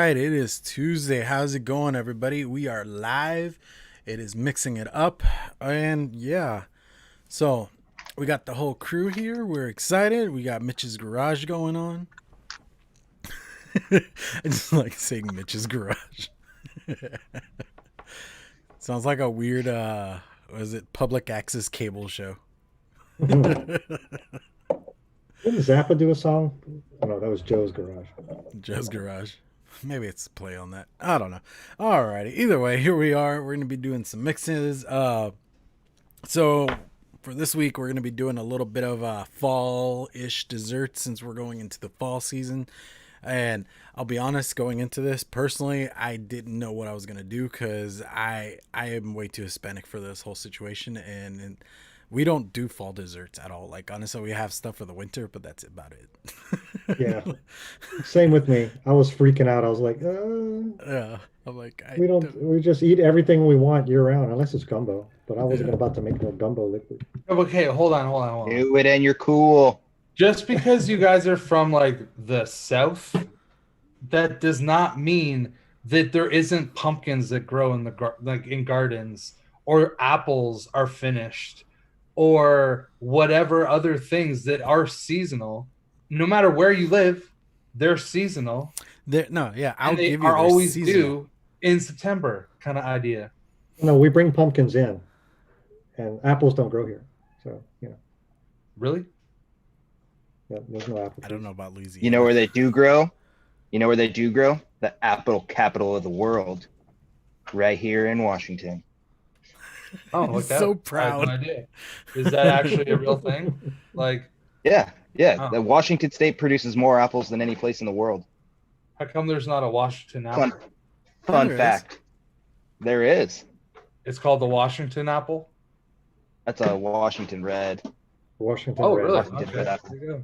right, it is Tuesday. How's it going, everybody? We are live. It is mixing it up, and yeah, so we got the whole crew here. We're excited. We got Mitch's garage going on. I just like saying Mitch's garage. Sounds like a weird, was it public access cable show? Didn't Zappa do a song? Oh, no, that was Joe's Garage. Joe's garage. Maybe it's a play on that. I don't know. Alrighty. Either way, here we are. We're gonna be doing some mixes. So for this week, we're gonna be doing a little bit of fall-ish dessert since we're going into the fall season. And I'll be honest, going into this personally, I didn't know what I was gonna do because I am way too Hispanic for this whole situation, and we don't do fall desserts at all. Like honestly, we have stuff for the winter, but that's about it. Yeah, same with me. I was freaking out. I was like, Yeah, I'm like, we just eat everything we want year round, unless it's gumbo. But I wasn't about to make no gumbo liquid. Okay, hold on. Do it and you're cool. Just because you guys are from like the South, that does not mean that there isn't pumpkins that grow in in gardens, or apples are finished, or whatever other things that are seasonal. No matter where you live, they're seasonal. I'll they give you are always seasonal. due in September, kind of idea. No, we bring pumpkins in, and apples don't grow here. So, Really? yeah, there's no apple. I don't know about Louisiana. You know where they do grow? The apple capital of the world. Right here in Washington. Oh, He's look that. so I proud. have no idea. Is that actually a real thing? Like, Yeah. Oh. The Washington state produces more apples than any place in the world. how come there's not a Washington apple? Fun There is. fact. There is. It's called the Washington apple. That's a Washington red. Washington Oh, red. really? Washington red apple. There you go.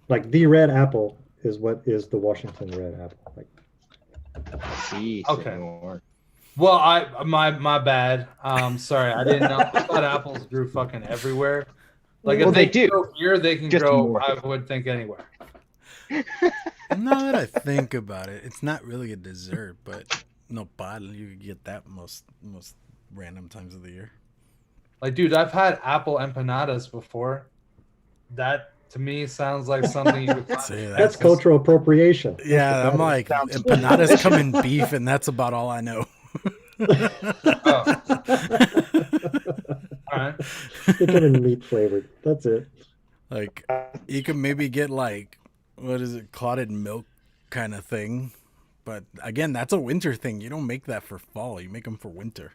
Like the red apple is what is the Washington red apple. Like, See, Okay. senor. Well, my bad. Sorry, I didn't know. I thought apples grew fucking everywhere. Like Well, if they they do. grow here, they can Just grow. more. I would think anywhere. Now that I think about it, it's not really a dessert, but no bottle. You could get that most random times of the year. Like, dude, I've had apple empanadas before. That to me sounds like something you would Say that. that's cultural appropriation. Yeah, I'm like empanadas come in beef, and that's about all I know. Oh. All right. They come in meat flavored. That's it. Like you can maybe get like what is it, clotted milk kind of thing, but again, that's a winter thing. You don't make that for fall. You make them for winter.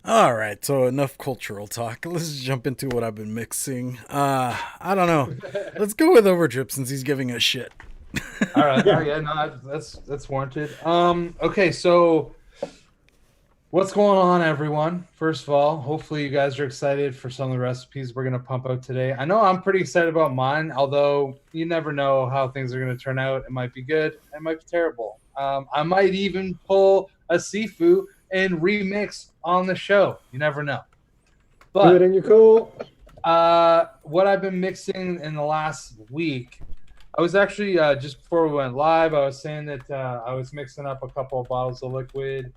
All right, so enough cultural talk. Let's jump into what I've been mixing. I don't know. Let's go with Overdrip since he's giving us shit. All right. Yeah. Oh, yeah, no, that's warranted. Okay, so what's going on, everyone? First of all, hopefully you guys are excited for some of the recipes we're gonna pump out today. I know I'm pretty excited about mine, although you never know how things are gonna turn out. It might be good, it might be terrible. I might even pull a Sifu and remix on the show. You never know. Do But it and you're cool. what I've been mixing in the last week, I was actually just before we went live, I was saying that I was mixing up a couple of bottles of liquid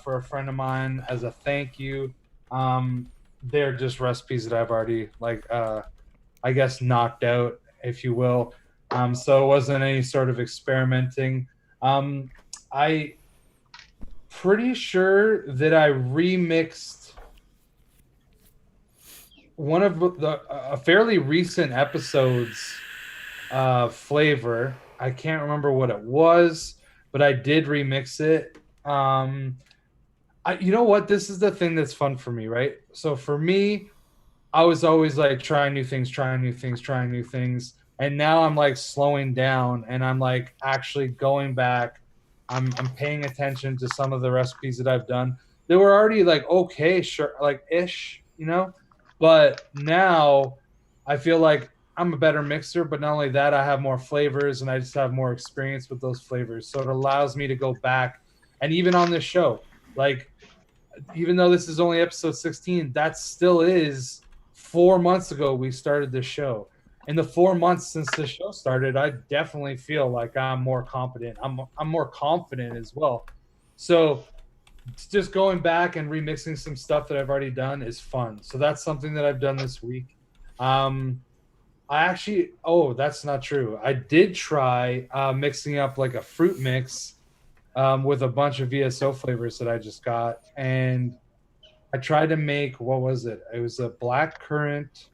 for a friend of mine as a thank you. They're just recipes that I've already I guess knocked out, if you will. So it wasn't any sort of experimenting. I pretty sure that I remixed one of a fairly recent episode's flavor. I can't remember what it was, but I did remix it. You know what? This is the thing that's fun for me, right? So for me, I was always like trying new things. And now I'm like slowing down and I'm like actually going back. I'm paying attention to some of the recipes that I've done. They were already like, okay, sure, like ish, but now I feel like I'm a better mixer, but not only that, I have more flavors and I just have more experience with those flavors. So it allows me to go back. And even on this show, like, even though this is only episode 16, that still is 4 months ago we started this show. in the 4 months since the show started, I definitely feel like I'm more confident. I'm more confident as well. So just going back and remixing some stuff that I've already done is fun. So that's something that I've done this week. I actually, oh, that's not true. I did try mixing up like a fruit mix with a bunch of VSO flavors that I just got. And I tried to make, what was it? It was a black currant.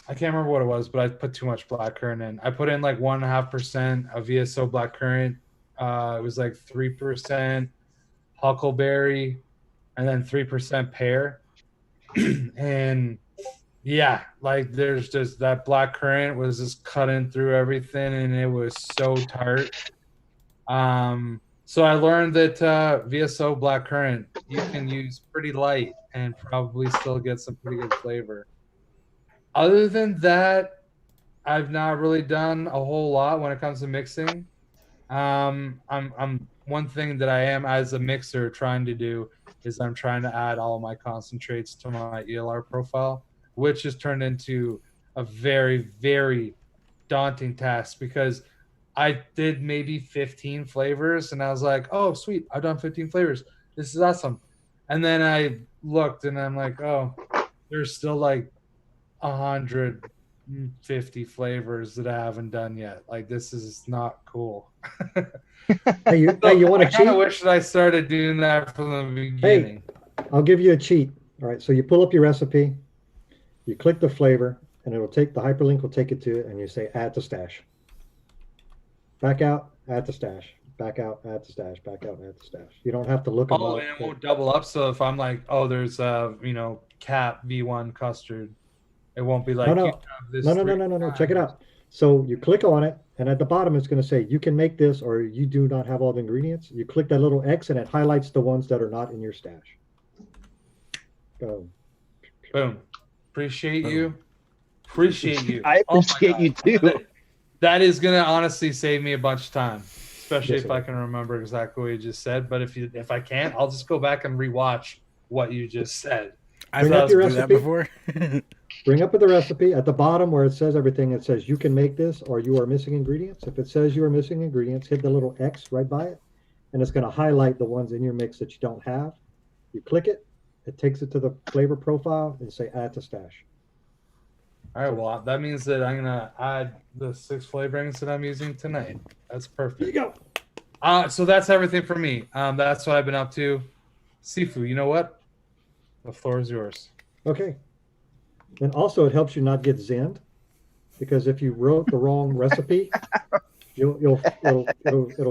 I can't remember what it was, but I put too much black currant in. I put in like 1.5% of VSO black currant. It was like 3% huckleberry and then 3% pear. And yeah, like there's just that black currant was just cutting through everything and it was so tart. So I learned that VSO black currant you can use pretty light and probably still get some pretty good flavor. Other than that, I've not really done a whole lot when it comes to mixing. I'm one thing that I am as a mixer trying to do is I'm trying to add all of my concentrates to my ELR profile, which has turned into a very, very daunting task because I did maybe 15 flavors and I was like, oh, sweet, I've done 15 flavors. This is awesome. And then I looked and I'm like, oh, there's still like 150 flavors that I haven't done yet. Like this is not cool. Hey, you want I to kind of cheat? wish that I started doing that from the beginning. I'll give you a cheat. All right, so you pull up your recipe, you click the flavor, and it'll take the hyperlink will take it to it, and you say add to stash. Back out, add to stash. Back out, add to stash. Back out, add to stash. You don't have to look them Oh, up. and it won't double up. So if I'm like, oh, there's cap V1 custard, it won't be like No. you have this. No. Check it out. So you click on it, and at the bottom it's going to say you can make this, or you do not have all the ingredients. You click that little X, and it highlights the ones that are not in your stash. Boom. Boom. Appreciate you. Appreciate you. I appreciate you too. That is gonna honestly save me a bunch of time, especially Yes, if I can remember exactly what you just said. But if I can't, I'll just go back and rewatch what you just said. I've Bring had up to your do that recipe. before. Bring up the recipe at the bottom where it says everything. It says you can make this, or you are missing ingredients. If it says you are missing ingredients, hit the little X right by it, and it's going to highlight the ones in your mix that you don't have. You click it, it takes it to the flavor profile, and say add to stash. All right, well, that means that I'm gonna add the 6 flavorings that I'm using tonight. That's perfect. There you go. So that's everything for me. That's what I've been up to. Sifu, you know what? The floor is yours. Okay. And also, it helps you not get zinned, because if you wrote the wrong recipe, it'll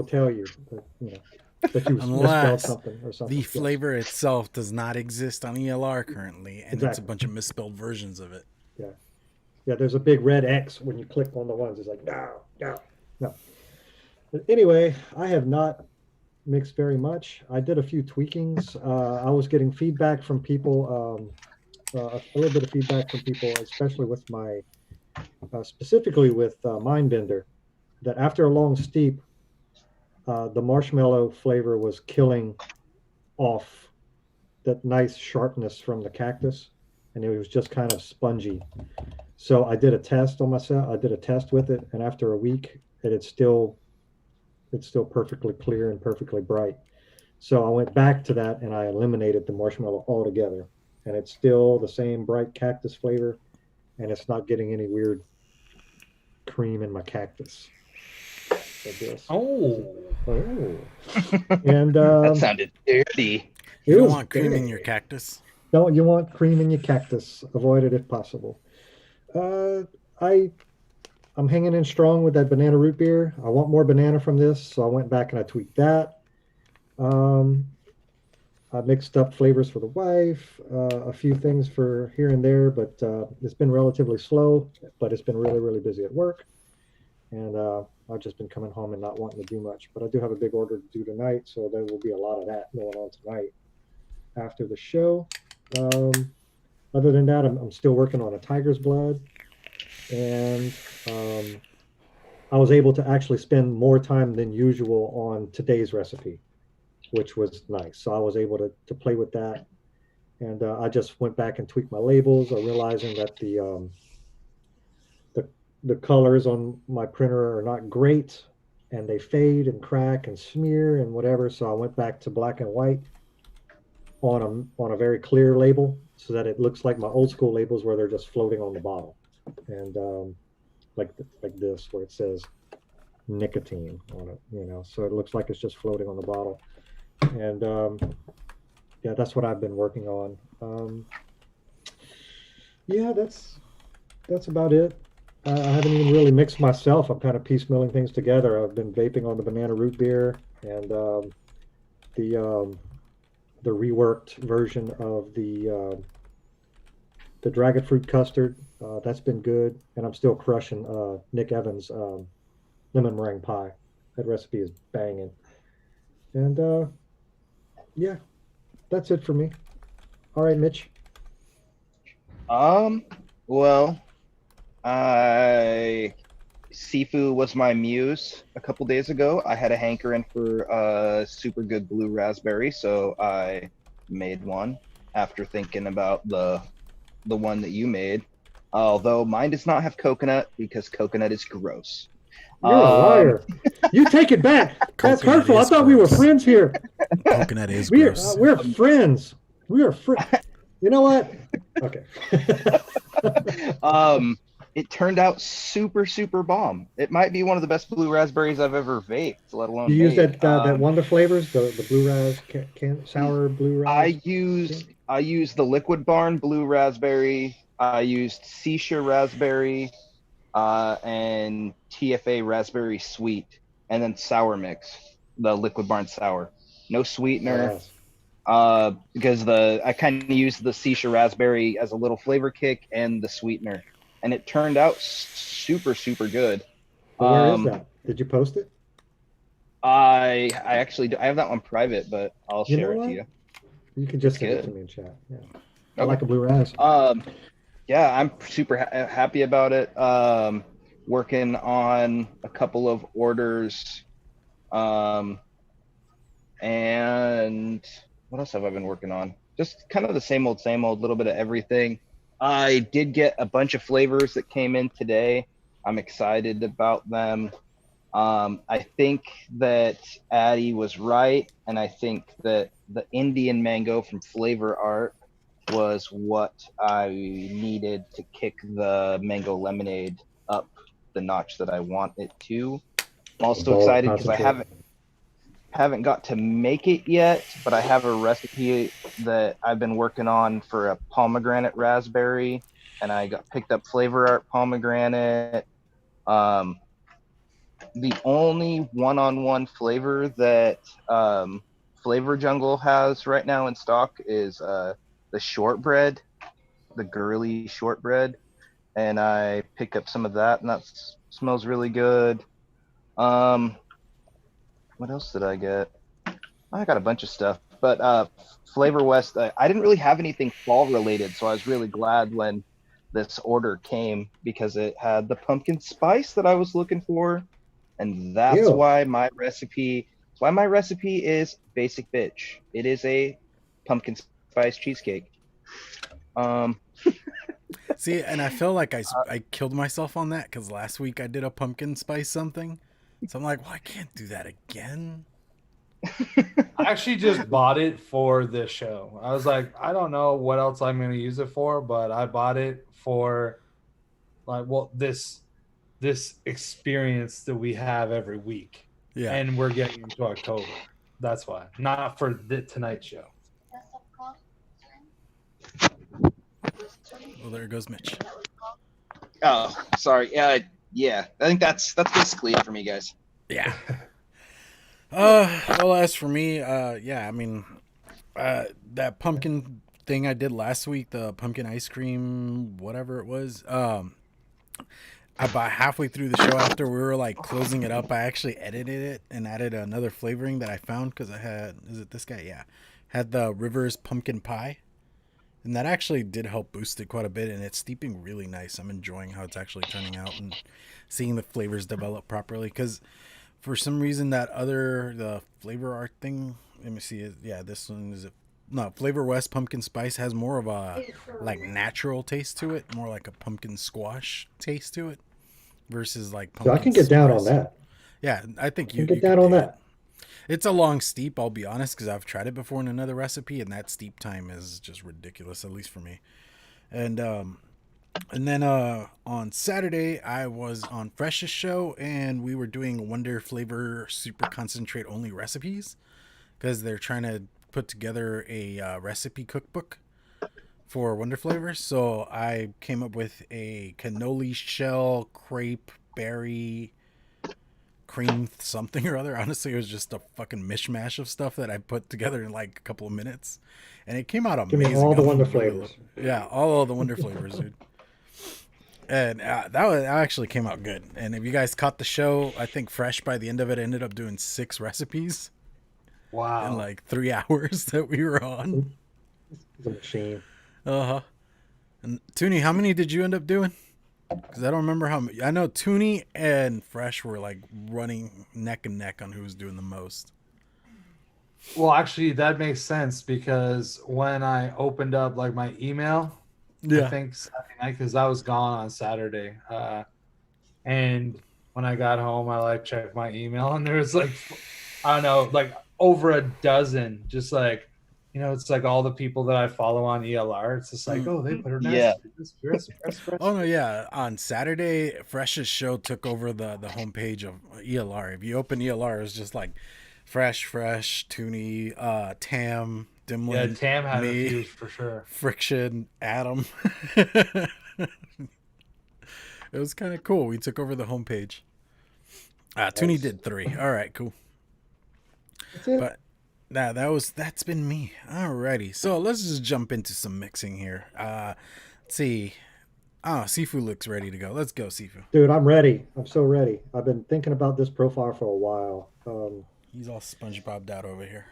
tell you that you misspelled Unless something or something. the Yes. flavor itself does not exist on ELR currently, and it's a Exactly. bunch of misspelled versions of it. Yeah, there's a big red X when you click on the ones. It's like, no. But anyway, I have not mixed very much. I did a few tweakings. I was getting feedback from people, a little bit of feedback from people, especially with my, specifically with Mindbender, that after a long steep, the marshmallow flavor was killing off that nice sharpness from the cactus, and it was just kind of spongy. So I did a test on myself. I did a test with it, and after a week, it's still perfectly clear and perfectly bright. So I went back to that and I eliminated the marshmallow altogether, and it's still the same bright cactus flavor, and it's not getting any weird cream in my cactus. Like this. Oh. And That sounded dirty. You don't want cream in your cactus? No, you want cream in your cactus. Avoid it if possible. I'm hanging in strong with that banana root beer. I want more banana from this, so I went back and I tweaked that. I mixed up flavors for the wife, a few things for here and there, but it's been relatively slow, but it's been really, really busy at work. And I've just been coming home and not wanting to do much. But I do have a big order to do tonight, so there will be a lot of that going on tonight after the show. Other than that, I'm still working on a tiger's blood. And I was able to actually spend more time than usual on today's recipe, which was nice. So I was able to play with that And I just went back and tweaked my labels, realizing that the the colors on my printer are not great, and they fade and crack and smear and whatever. So I went back to black and white on a very clear label, so that it looks like my old school labels where they're just floating on the bottle, and like this where it says nicotine on it, so it looks like it's just floating on the bottle. And yeah, that's what I've been working on. Yeah, that's about it. I haven't even really mixed myself. I'm kind of piecemealing things together. I've been vaping on the banana root beer and the um, the reworked version of the dragon fruit custard. That's been good, and I'm still crushing Nick Evans' lemon meringue pie. That recipe is banging. And yeah, that's it for me. All right, Mitch. Well, I Sifu was my muse a couple days ago. I had a hankering for a super good blue raspberry, so I made one after thinking about the one that you made. Although mine does not have coconut because coconut is gross. You're a liar. You take it back. That's Coconut hurtful. I is thought we were gross. friends here. Coconut is We're gross. we're friends. We are friends. You know what? Okay. It turned out super, super bomb. It might be one of the best blue raspberries I've ever vaped, let alone You use made. that Wonder flavors, the blue ras sour blue ras. I used the Liquid Barn blue raspberry. I used Sisha raspberry, and TFA raspberry sweet, and then sour mix, the Liquid Barn sour. No sweetener. Yes. Because I kind of used the Sisha raspberry as a little flavor kick and the sweetener, and it turned out super, super good. Well, where is that? Did you post it? I actually I have that one private, but I'll You know share it what? to you. You can just It's send it good. to me in chat. Yeah. I Okay. like a blue ras. Yeah, I'm super happy about it. Working on a couple of orders. And what else have I been working on? Just kind of the same old, little bit of everything. I did get a bunch of flavors that came in today. I'm excited about them. I think that Addie was right, and I think that the Indian mango from Flavor Art was what I needed to kick the mango lemonade up the notch that I want it to. I'm also Ball of excited because I concentrate. haven't got to make it yet, but I have a recipe that I've been working on for a pomegranate picked up Flavor Art pomegranate. The only one-on-one flavor that Flavor Jungle has right now in stock is the shortbread, the girly shortbread, and I picked up some of that, and that smells really good. What else did I get? I got a bunch of stuff, but Flavor West, I didn't really have anything fall related, so I was really glad when this order came because it had the pumpkin spice that I was looking for, and that's Ew. why my recipe is basic bitch. It is a pumpkin spice cheesecake. See, and I feel like I killed myself on that because last week I did a pumpkin spice something. So I'm like, well, I can't do that again. I actually just bought it for this show. I was like, I don't know what else I'm going to use it for, but I bought it for this experience that we have every week. Yeah. And we're getting into October. That's why. Not for the tonight show. Well, there goes Mitch. Oh, sorry. Yeah. I think that's basically it for me, guys. Yeah. Well, as for me, yeah, I mean, that pumpkin thing I did last week, the pumpkin ice cream, whatever it was, about halfway through the show after we were like closing it up, I actually edited it and added another flavoring that I found because I had, is it this guy? Yeah. Had the Rivers pumpkin pie. And that actually did help boost it quite a bit, and it's steeping really nice. I'm enjoying how it's actually turning out and seeing the flavors develop properly. Because for some reason, the Flavor Art thing, let me see. Yeah, this one is no, Flavor West pumpkin spice has more of a like natural taste to it, more like a pumpkin squash taste to it versus like So I pumpkin can get down on spice. that. Yeah, I I think can you get down could on dig it. that. It's a long steep, I'll be honest, because I've tried it before in another recipe, and that steep time is just ridiculous, at least for me. And then on Saturday I was on Fresh's show, and we were doing Wonder Flavor Super Concentrate only recipes because they're trying to put together a recipe cookbook for Wonder Flavor. So I came up with a cannoli shell crepe berry cream something or other. Honestly, it was just a fucking mishmash of stuff that I put together in like a couple of minutes, and it came out Give me amazing. all the I'm Wonder really, flavors. yeah, all of the Wonder Flavors, dude. And that actually came out good. And if you guys caught the show, I think Fresh by the end of it ended up doing 6 recipes in Wow. like 3 hours that we were on. It's a machine. Uh huh. And Toonie, how many did you end up doing? Because I don't remember how many. I know Toonie and Fresh were like running neck and neck on who was doing the most. Well, actually, that makes sense because when I opened up like my email, I Yeah. think Saturday night, because I was gone on Saturday, and when I got home, I like checked my email, and there was like, I don't know, like over a dozen, just like, it's like all the people that I follow on ELR. It's just like, oh, they put her Yeah. recipe. Oh no, yeah. On Saturday, Fresh's show took over the homepage of ELR. If you open ELR, it's just like Fresh, Toonie, Tam, Yeah, Dimlin, Tam had a me, few for sure. Friction, Adam. It was kind of cool. We took over the homepage. Toonie Nice. did 3. All right, cool. That's it. But that's been me. Alrighty. So let's just jump into some mixing here. Let's see. Sifu looks ready to go. Let's go, Sifu. Dude, I'm ready. I'm so ready. I've been thinking about this profile for a while. He's all SpongeBobbed out over here.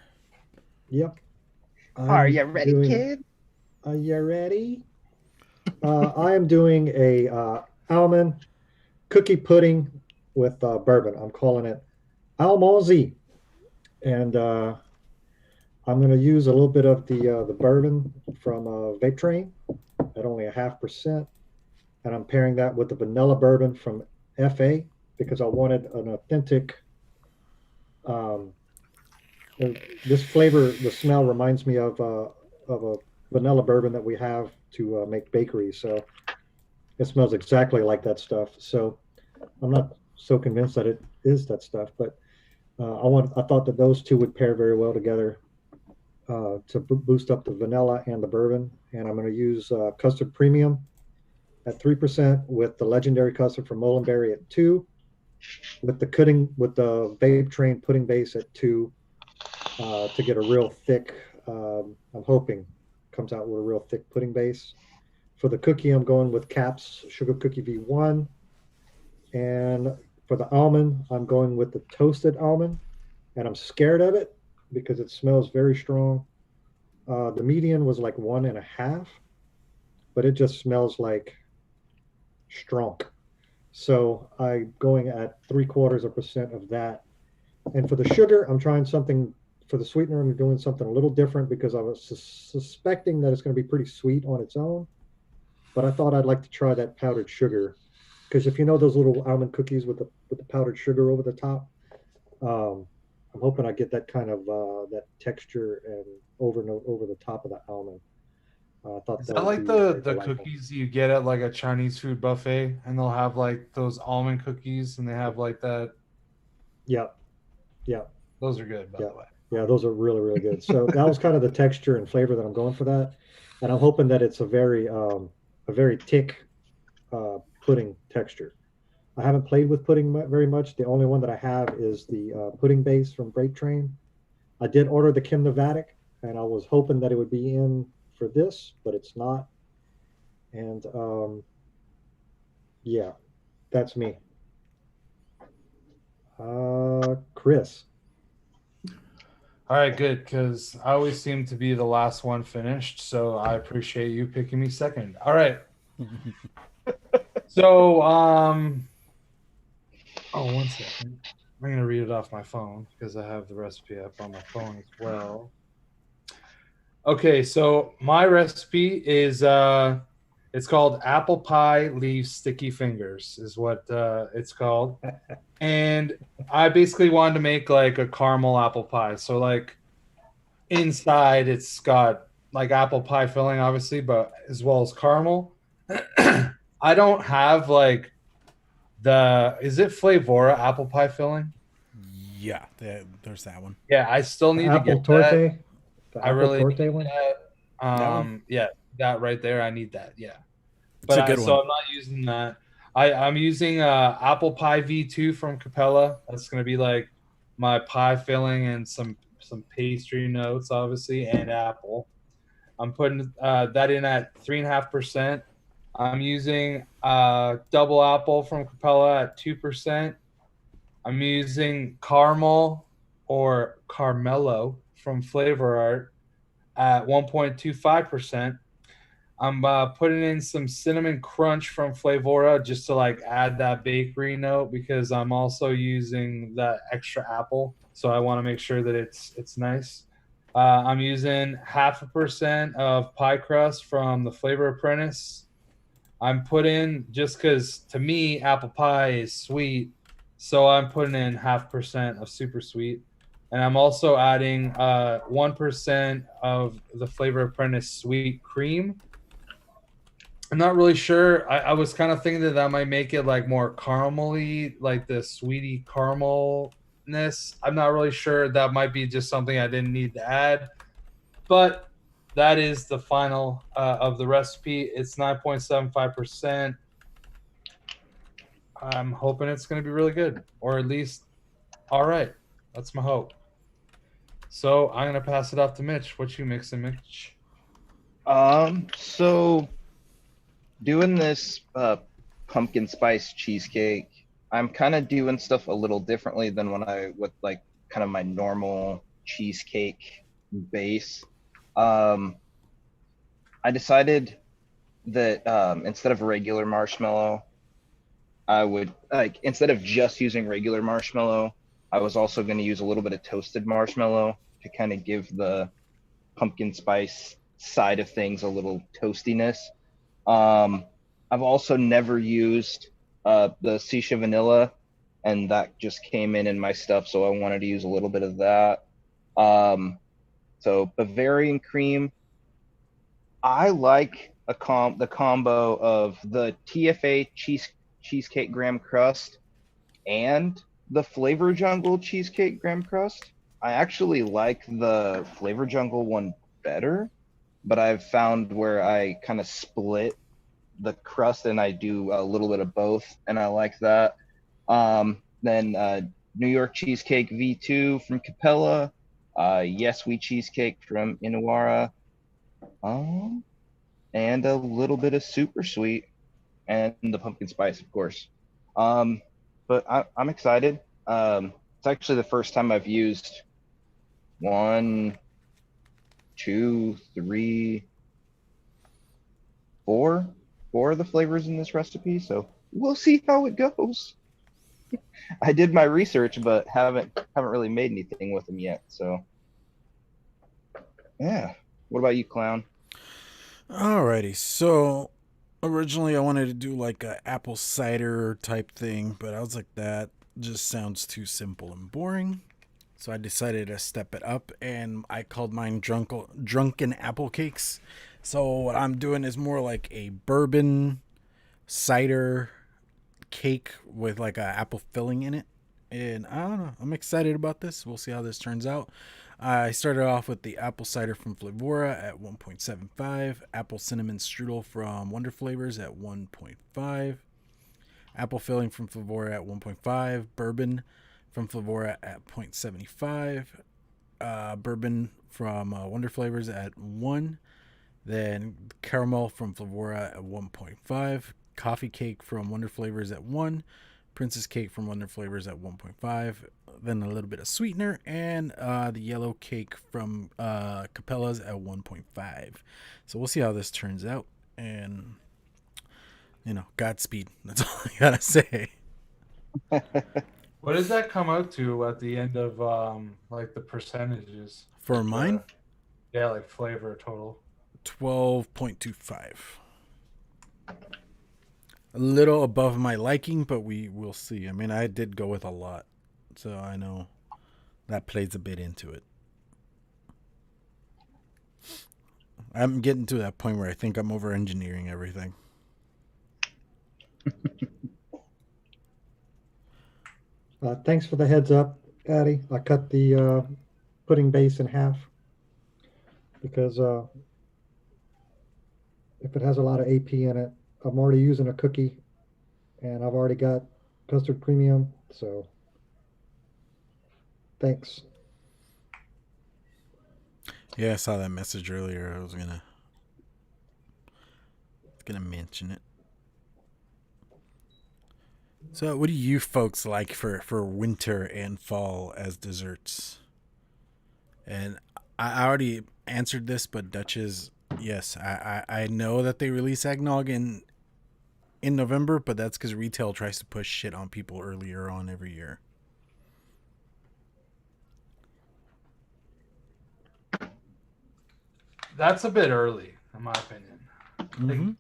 Yep. Are I'm you ready, doing. kid? Are you ready? I am doing a almond cookie pudding with bourbon. I'm calling it Almonzi, and I'm going to use a little bit of the bourbon from Vape Train at only 0.5%, and I'm pairing that with the vanilla bourbon from FA because I wanted an authentic. Um, this flavor, the smell reminds me of a vanilla bourbon that we have to make bakery. So it smells exactly like that stuff. So I'm not so convinced that it is that stuff, but I thought that those two would pair very well together to boost up the vanilla and the bourbon. And I'm going to use custard premium at 3% with the legendary custard from Molenberry at 2, with the Vape Train pudding base at 2 to get a real thick. I'm hoping comes out with a real thick pudding base. For the cookie, I'm going with Caps Sugar Cookie V1. And for the almond, I'm going with the toasted almond. And I'm scared of it because it smells very strong. The median was like 1.5, but it just smells like strong. So I'm going at 0.75% of that. And for the sugar, I'm trying something. For the sweetener, I'm doing something a little different because I was suspecting that it's going to be pretty sweet on its own. But I thought I'd like to try that powdered sugar, because if you know those little almond cookies with the powdered sugar over the top, I'm hoping I get that kind of that texture and overnote over the top of the almond. I thought Is that that would like be the very the delightful. cookies you get at like a Chinese food buffet, and they'll have like those almond cookies, and they have like that? Yeah, yeah, Those are good, by yeah, the way. yeah. Those are really, really good. So that was kind of the texture and flavor that I'm going for that, and I'm hoping that it's a very thick pudding texture. I haven't played with pudding very much. The only one that I have is the pudding base from Break Train. I did order the Kim Novatic, and I was hoping that it would be in for this, but it's not. And yeah, that's me. Chris. All right, good, because I always seem to be the last one finished, so I appreciate you picking me second. All right. So, one second. I'm gonna read it off my phone because I have the recipe app on my phone as well. Okay, so my recipe is it's called apple pie leaves sticky fingers is what it's called. And I basically wanted to make like a caramel apple pie. So like inside it's got like apple pie filling obviously, but as well as caramel. I don't have like the is it Flavora apple pie filling? Yeah, there's that one. Yeah, I still The need to apple get that. torte, the I apple really torte need one. that. That one. Yeah, that right there. I need that. Yeah, It's but a good so one. I'm not using that. I'm using apple pie V2 from Capella. That's gonna be like my pie filling and some pastry notes, obviously, and apple. I'm putting that in at 3.5%. I'm using double apple from Capella at 2%. I'm using caramel or Carmelo from Flavor Art at 1.25%. I'm putting in some cinnamon crunch from Flavora just to like add that bakery note because I'm also using that extra apple, so I want to make sure that it's nice. I'm using 0.5% of pie crust from the Flavor Apprentice. I'm putting just because to me apple pie is sweet, so I'm putting in 0.5% of super sweet, and I'm also adding 1% of the Flavor Apprentice sweet cream. I'm not really sure. I was kind of thinking that might make it like more caramely, like the sweetie caramelness. I'm not really sure. That might be just something I didn't need to add, but that is the final of the recipe. It's 9.75%. I'm hoping it's going to be really good, or at least all right. That's my hope. So I'm going to pass it off to Mitch. What you mixing, Mitch? So doing this pumpkin spice cheesecake, I'm kind of doing stuff a little differently than when I with like kind of my normal cheesecake base. Um, I decided that instead of regular marshmallow, I would like instead of just using regular marshmallow, I was also going to use a little bit of toasted marshmallow to kind of give the pumpkin spice side of things a little toastiness. Um, I've also never used the Sisha vanilla, and that just came in my stuff, so I wanted to use a little bit of that. Um, so Bavarian cream, I like the combo of the TFA cheesecake graham crust and the Flavor Jungle cheesecake graham crust. I actually like the Flavor Jungle one better, but I've found where I kind of split the crust and I do a little bit of both, and I like that. Then New York cheesecake V2 from Capella, Yes We cheesecake from Inawara, um, and a little bit of super sweet and the pumpkin spice, of course. Um, but I'm excited. It's actually the first time I've used one, two, three, four of the flavors in this recipe. So we'll see how it goes. I did my research, but haven't really made anything with them yet. So yeah. What about you, Clown? Alrighty, so originally I wanted to do like a apple cider type thing, but I was like, that just sounds too simple and boring. So I decided to step it up, and I called mine drunken apple cakes. So what I'm doing is more like a bourbon cider cake with like a apple filling in it. And I don't know, I'm excited about this. We'll see how this turns out. I started off with the apple cider from Flavora at 1.75, apple cinnamon strudel from Wonder Flavors at 1.5, apple filling from Flavora at 1.5, bourbon from Flavora at 0.75, bourbon from Wonder Flavors at 1, then caramel from Flavora at 1.5, coffee cake from Wonder Flavors at 1, princess cake from Wonder Flavors at 1.5, then a little bit of sweetener, and the yellow cake from Capella's at 1.5. So we'll see how this turns out, and Godspeed. That's all I gotta say. What does that come out to at the end of like the percentages? For Like mine, the Yeah, like flavor total. 12.25. A little above my liking, but we will see. I mean, I did go with a lot, so I know that plays a bit into it. I'm getting to that point where I think I'm over engineering everything. Thanks for the heads up, Addy. I cut the pudding base in half because if it has a lot of AP in it, I'm already using a cookie and I've already got custard premium. So thanks. Yeah, I saw that message earlier. I was gonna mention it. So, what do you folks like for winter and fall as desserts? And I already answered this, but Dutch's, yes, I know that they release eggnog in November, but that's because retail tries to push shit on people earlier on every year. That's a bit early, in my opinion. Mm-hmm.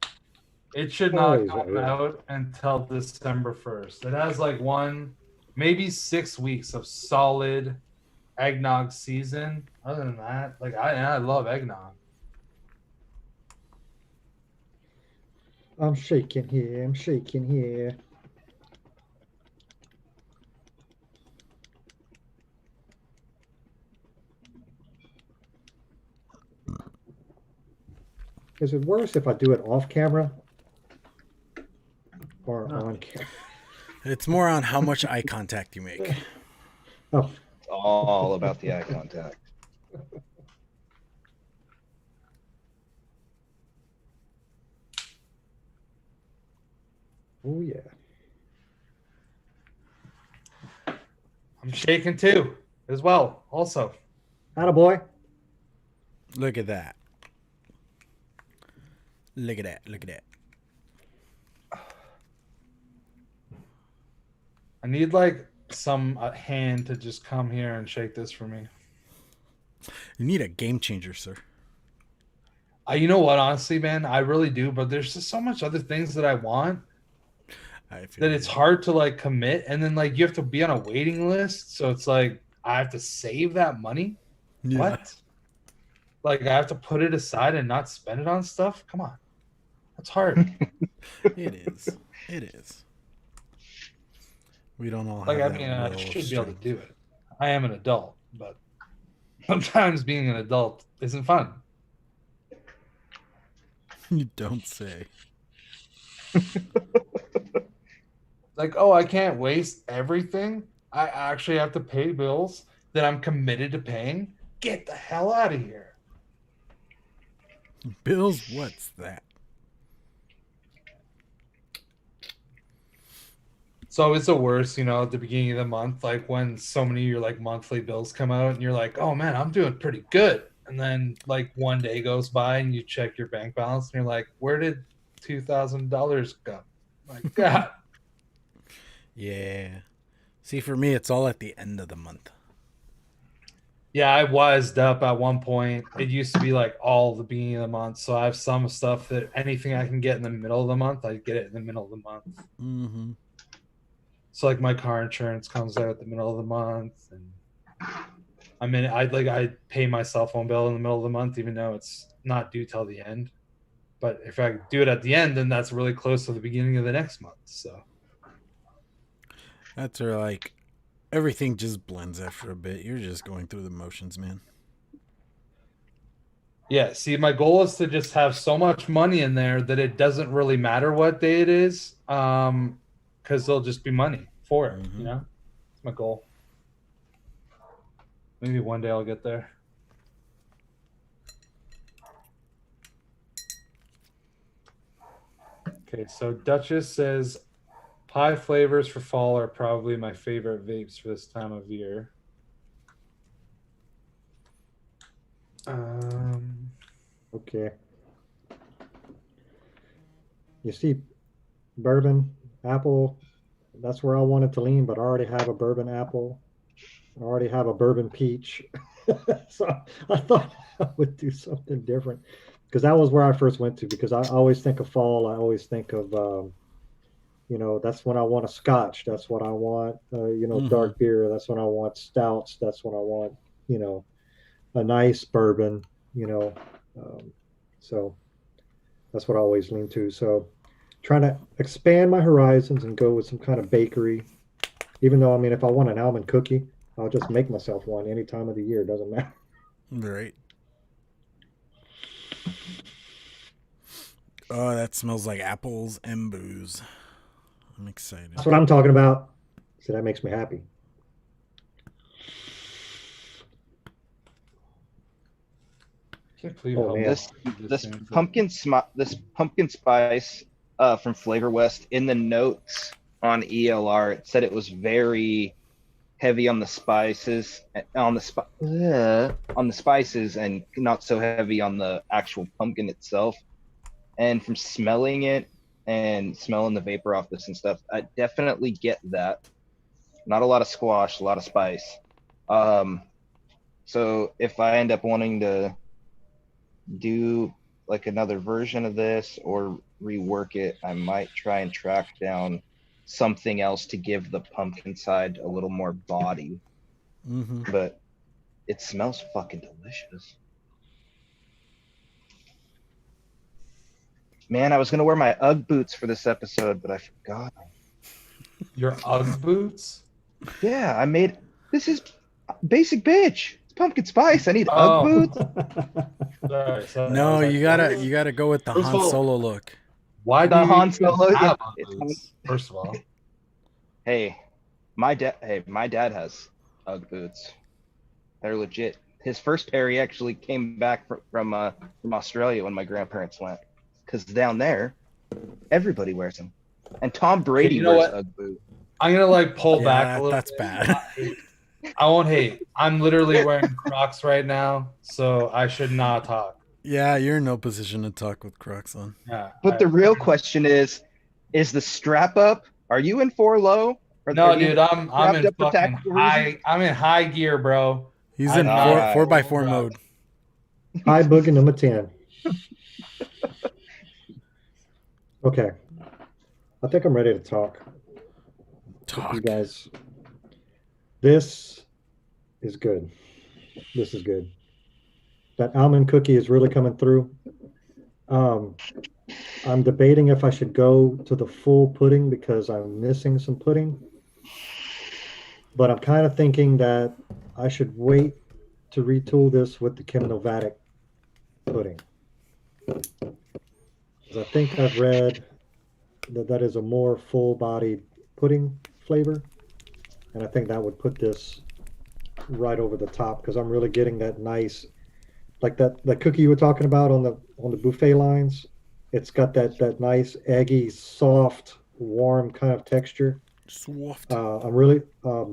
It should not Always come early. out until December 1st. It has like maybe 6 weeks of solid eggnog season. Other than that, like I love eggnog. I'm shaking here. I'm shaking here. Is it worse if I do it off camera or No. on camera? It's more on how much eye contact you make. Oh, It's all about the eye contact. oh yeah. I'm shaking too, as well. Also, Attaboy. Look at that. Look at that. Look at that. I need like some hand to just come here and shake this for me. You need a game changer, sir. You know what? Honestly, man, I really do. But there's just so much other things that I want I feel that it's hard to like commit, and then like you have to be on a waiting list. So it's like I have to save that money. Yeah. What? Like I have to put it aside and not spend it on stuff? Come on. That's hard. It is. It is. We don't all Like have I that mean, will I of should be able to strength. do it. I am an adult, but sometimes being an adult isn't fun. You don't say. Like, oh, I can't waste everything. I actually have to pay bills that I'm committed to paying. Get the hell out of here. Bills, what's that? So it's the worst, at the beginning of the month, like when so many of your like monthly bills come out and you're like, oh man, I'm doing pretty good. And then like one day goes by and you check your bank balance and you're like, where did $2,000 go? Like, God. Yeah. See, for me, it's all at the end of the month. Yeah, I wised up at one point. It used to be like all the beginning of the month. So I have some stuff that anything I can get in the middle of the month, I get it in the middle of the month. Mm-hmm. So like my car insurance comes out at the middle of the month, and I pay my cell phone bill in the middle of the month, even though it's not due till the end. But if I do it at the end, then that's really close to the beginning of the next month. So That's where, like, everything just blends after a bit. You're just going through the motions, man. yeah, see, my goal is to just have so much money in there that it doesn't really matter what day it is, because there'll just be money for it. Mhm. It's my goal. Maybe one day I'll get there. Okay, so Duchess says pie flavors for fall are probably my favorite vapes for this time of year. Okay. You see, bourbon, apple, that's where I wanted to lean, but I already have a bourbon apple. I already have a bourbon peach. So I thought I would do something different because that was where I first went to. Because I always think of fall. I always think of that's when I want a scotch. That's what I want. Hmm. Dark beer. That's when I want stouts. That's when I want you know a nice bourbon. You know, um, so that's what I always lean to. So trying to expand my horizons and go with some kind of bakery. Even though, I mean, if I want an almond cookie, I'll just make myself one any time of the year. It doesn't matter. Right. Oh, that smells like apples and booze. I'm excited. That's what I'm talking about. So that makes me happy. Can't believe Oh how man. much This this this thing. this pumpkin spice from Flavor West in the notes on ELR, it said it was very heavy on the spices, on the spices, and not so heavy on the actual pumpkin itself. And from smelling it and smelling the vapor off this and stuff, I definitely get that. Not a lot of squash, a lot of spice. Um, so if I end up wanting to do like another version of this or rework it, I might try and track down something else to give the pumpkin side a little more body. Hmm. But it smells fucking delicious. Man, I was gonna wear my UGG boots for this episode, but I forgot. Your UGG boots? Yeah, I made this is basic bitch. It's pumpkin spice. I need UGG Oh, boots. sorry. I No, was like, you what gotta is? you gotta go with the First of Han all, Solo look. why do The you Han even Solo. Yeah, have UGG it's boots? First of all, hey, my dad has UGG boots. They're legit. His first pair he actually came back from Australia when my grandparents went, because down there everybody wears them, and Tom okay, Brady you know wears what? UGG boots. I'm gonna like pull back Yeah, a little that's bit. bad. I won't hate. I'm literally wearing Crocs right now, so I should not talk. Yeah, you're in no position to talk with Crocs on. Yeah. But the real question is the strap up? Are you in four low? Are No, you dude, I'm strapped in up for fucking tactical reasons? high. I'm in high gear, bro. He's I'm in not four in four Nice. by full four Crocs. mode. High book number 10. Okay. I think I'm ready to talk with you Talk. guys. This is good. This is good. That almond cookie is really coming through. Um, I'm debating if I should go to the full pudding because I'm missing some pudding. But I'm kind of thinking that I should wait to retool this with the Kim Novatic pudding. Because I think I've read that that is a more full-bodied pudding flavor. And I think that would put this right over the top because I'm really getting that nice, like that cookie you were talking about on the buffet lines. It's got that nice eggy, soft, warm kind of texture. Swaft. I'm really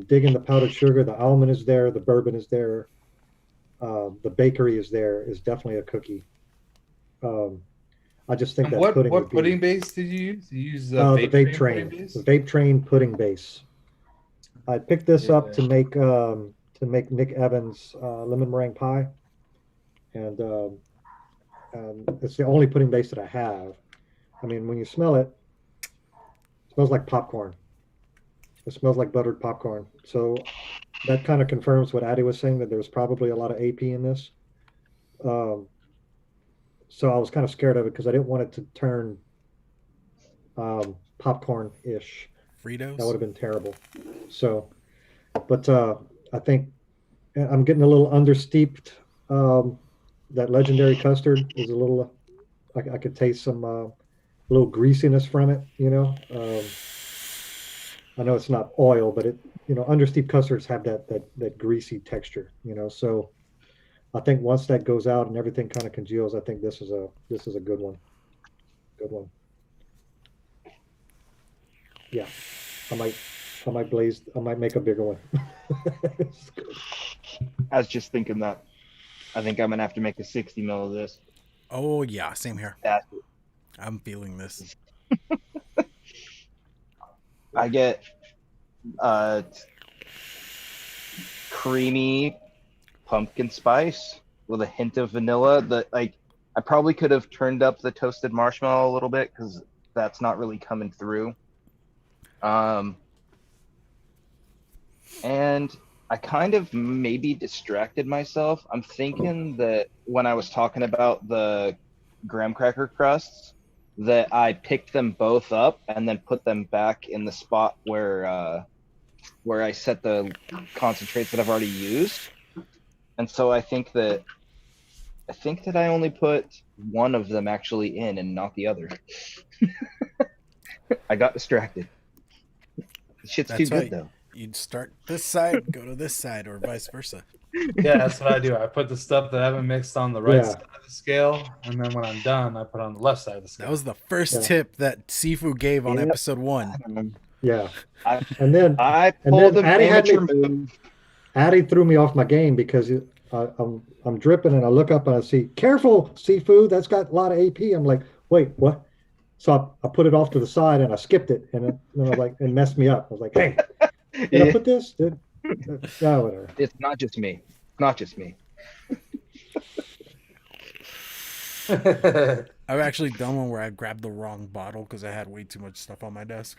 digging the powdered sugar. The almond is there. The bourbon is there. The bakery is there. Is definitely a cookie. Um, I just think And that pudding would what be pudding base did you use? You use the the vape vape train pudding train, base? the vape train pudding base. I picked this up Yeah. to make Nick Evans lemon meringue pie, and it's the only pudding base that I have. I mean, when you smell it, it smells like popcorn. It smells like buttered popcorn. So that kind of confirms what Addie was saying that there's probably a lot of AP in this. Um, so I was kind of scared of it because I didn't want it to turn popcorn-ish. That would Fritos. have been terrible. So, but I think I'm getting a little understeeped. Um, that legendary custard is a little. I could taste some little greasiness from it. I know it's not oil, but understeeped custards have that greasy texture. So I think once that goes out and everything kind of congeals, I think this is a good one. Good one. Yeah, I might I might make a bigger one. It's good. I was just thinking that. I think I'm gonna have to make a 60 mil of this. Oh yeah, same here. That I'm feeling this. I get uh creamy pumpkin spice with a hint of vanilla. I probably could have turned up the toasted marshmallow a little bit because that's not really coming through. And I kind of maybe distracted myself. I'm thinking that when I was talking about the graham cracker crusts, that I picked them both up and then put them back in the spot where I set the concentrates that I've already used. And so I think that I only put one of them actually in and not the other. I got distracted. Shit's That's too right. good though. You'd start this side, go to this side, or vice versa. Yeah, that's what I do. I put the stuff that I haven't mixed on the right Yeah. side of the scale, and then when I'm done, I put on the left side of the scale. That was the first Yeah. tip that Sifu gave on Yep. episode 1. Yeah. I And then pulled an Addie had amateur me- move. Addie threw me off my game because I'm dripping and I look up and I see, careful, seafood, that's got a lot of AP. I'm like, wait, what? So I put it off to the side and I skipped it, and then I was like, it messed me up. I was like, hey, did I put this? No, whatever. It's not just me. Not just me. I've actually done one where I grabbed the wrong bottle because I had way too much stuff on my desk.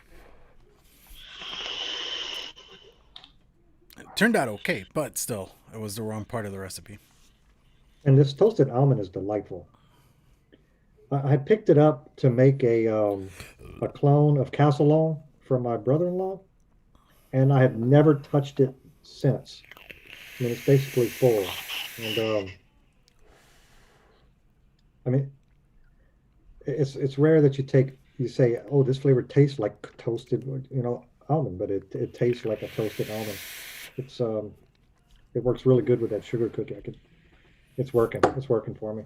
It turned out okay, but still, it was the wrong part of the recipe. And this toasted almond is delightful. I picked it up to make a clone of Castlelong for my brother-in-law, and I have never touched it since. I mean, it's basically full, and I mean, it's rare that you say, oh, this flavor tastes like toasted, almond, but it tastes like a toasted almond. It works really good with that sugar cookie. It's working for me.